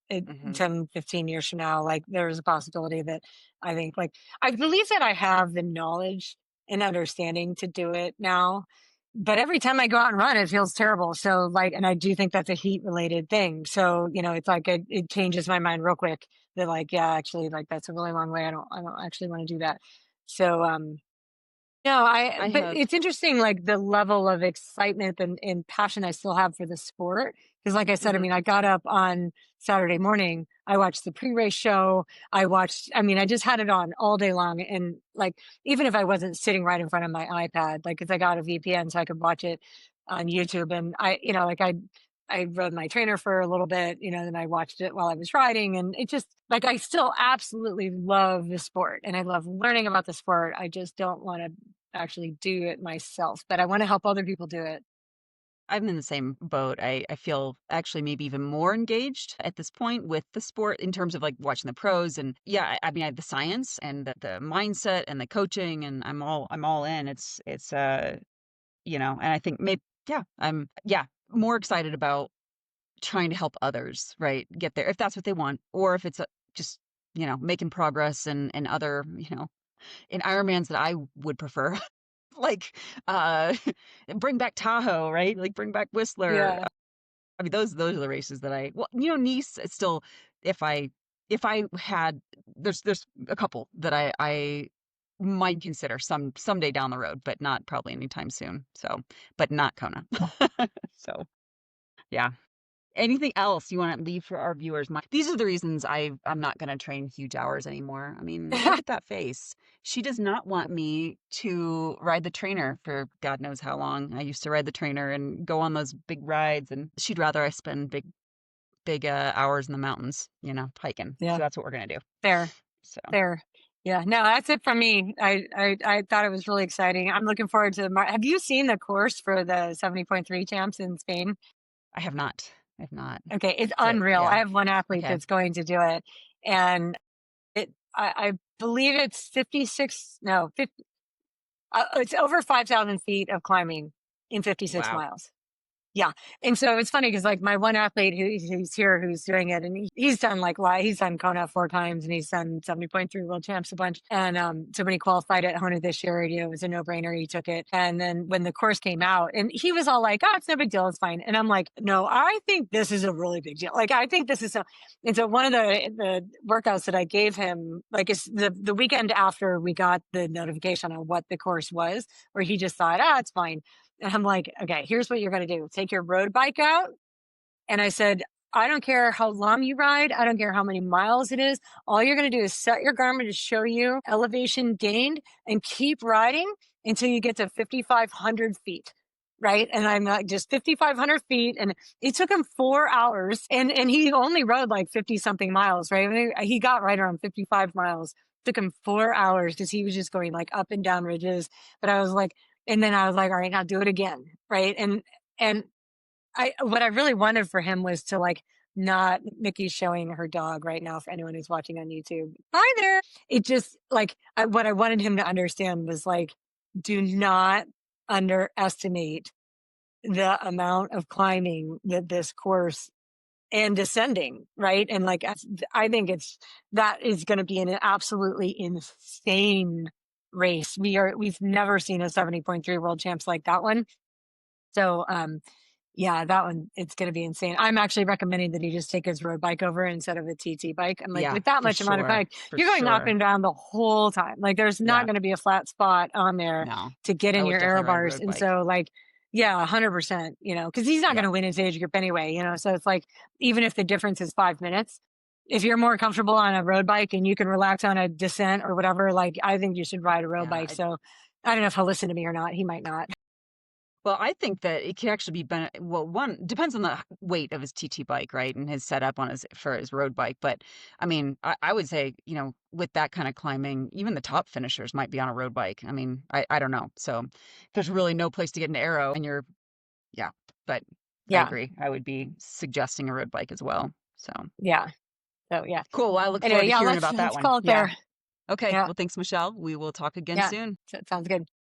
it, mhm. 10, 15 years from now, like there's a possibility that I think like I believe that I have the knowledge and understanding to do it now. But every time I go out and run, it feels terrible. So like, and I do think that's a heat related thing. So, it's like it changes my mind real quick. They're like, yeah, actually, like that's a really long way. I don't actually want to do that. So, no, I but have it's interesting, like the level of excitement and passion I still have for the sport. Because, like I said, I mhm, mean, I got up on Saturday morning, I watched the pre race show. I mean, I just had it on all day long. And, like, even if I wasn't sitting right in front of my iPad, like, because I got a VPN so I could watch it on YouTube. And like, I rode my trainer for a little bit, then I watched it while I was riding. And it just, like, I still absolutely love the sport and I love learning about the sport. I just don't want to actually do it myself, but I want to help other people do it. I'm in the same boat. I feel actually maybe even more engaged at this point with the sport in terms of like watching the pros and yeah, I mean I have the science and the mindset and the coaching and I'm all in. And I think maybe yeah, I'm yeah, more excited about trying to help others, right, get there if that's what they want, or if it's just making progress and other in Ironmans that I would prefer, like uh, bring back Tahoe, right, like bring back Whistler. Yeah. I mean, those are the races that I well, Nice. It's still if I had there's a couple that I might consider someday down the road, but not probably anytime soon. So, but not Kona. So yeah. Anything else you want to leave for our viewers? These are the reasons I'm not going to train huge hours anymore. I mean, look at that face. She does not want me to ride the trainer for God knows how long. I used to ride the trainer and go on those big rides, and she'd rather I spend big hours in the mountains, hiking. So Yeah, that's what we're gonna do. fair, So fair. Yeah, no, that's it from me. I thought it was really exciting. I'm looking forward to have you seen the course for the 70.3 champs in Spain? I have not. I have not. Okay, it's But unreal. yeah. I have one athlete Okay. that's going to do it, and I believe it's 56, no, 50, it's over 5,000 feet of climbing in 56 Wow. miles. Yeah. And so it's funny because like my one athlete who's here who's doing it, and he's done like he's done Kona 4 times and he's done 70.3 world champs a bunch. And so when he qualified at Kona this year, it was a no brainer. He took it. And then when the course came out, and he was all like, "Oh, it's no big deal, it's fine." And I'm like, "No, I think this is a really big deal. Like I think this is a." And so one of the workouts that I gave him, like it's the weekend after we got the notification on what the course was, where he just thought, "Ah, it's fine." And I'm like, "Okay, here's what you're going to do. Take your road bike out." And I said, "I don't care how long you ride. I don't care how many miles it is. All you're going to do is set your Garmin to show you elevation gained and keep riding until you get to 5,500 feet." Right. And I'm like, just 5,500 feet. And it took him 4 hours and he only rode like 50 something miles. Right. I mean, he got right around 55 miles. Took him 4 hours because he was just going like up and down ridges. But I was like, and then I was like, "All right, now do it again." Right. And what I really wanted for him was to like not Mickey's showing her dog right now for anyone who's watching on YouTube. Hi there. It just like what I wanted him to understand was like, do not underestimate the amount of climbing that this course and descending, right? And like I think that is going to be an absolutely insane race. We've never seen a 70.3 world champs like that one. So yeah, that one, it's going to be insane. I'm actually recommending that he just take his road bike over instead of a TT bike. I'm like, Yeah, with that for much amount of sure. bike, For you're going up sure. and down the whole time. Like, there's not Yeah. going to be a flat spot on there No. to get I in would your definitely aero ride a bars. road And bike. so, like, yeah, 100%, because he's not going Yeah. to win his age group anyway, So it's like, even if the difference is 5 minutes, if you're more comfortable on a road bike and you can relax on a descent or whatever, like, I think you should ride a road Yeah. bike. So I don't know if he'll listen to me or not. He might not. Well, I think that it could actually be well, one depends on the weight of his TT bike, right? And his setup for his road bike. But I mean, I would say, with that kind of climbing, even the top finishers might be on a road bike. I mean, I don't know. So there's really no place to get an arrow and yeah, but I Yeah. agree. I would be suggesting a road bike as well. So Yeah. So yeah. cool. Well, I look forward Anyway, to yeah, hearing let's about that let's one. call it Yeah. there. Okay. Yeah. Well, thanks, Michelle. We will talk again Yeah. soon. Sounds good.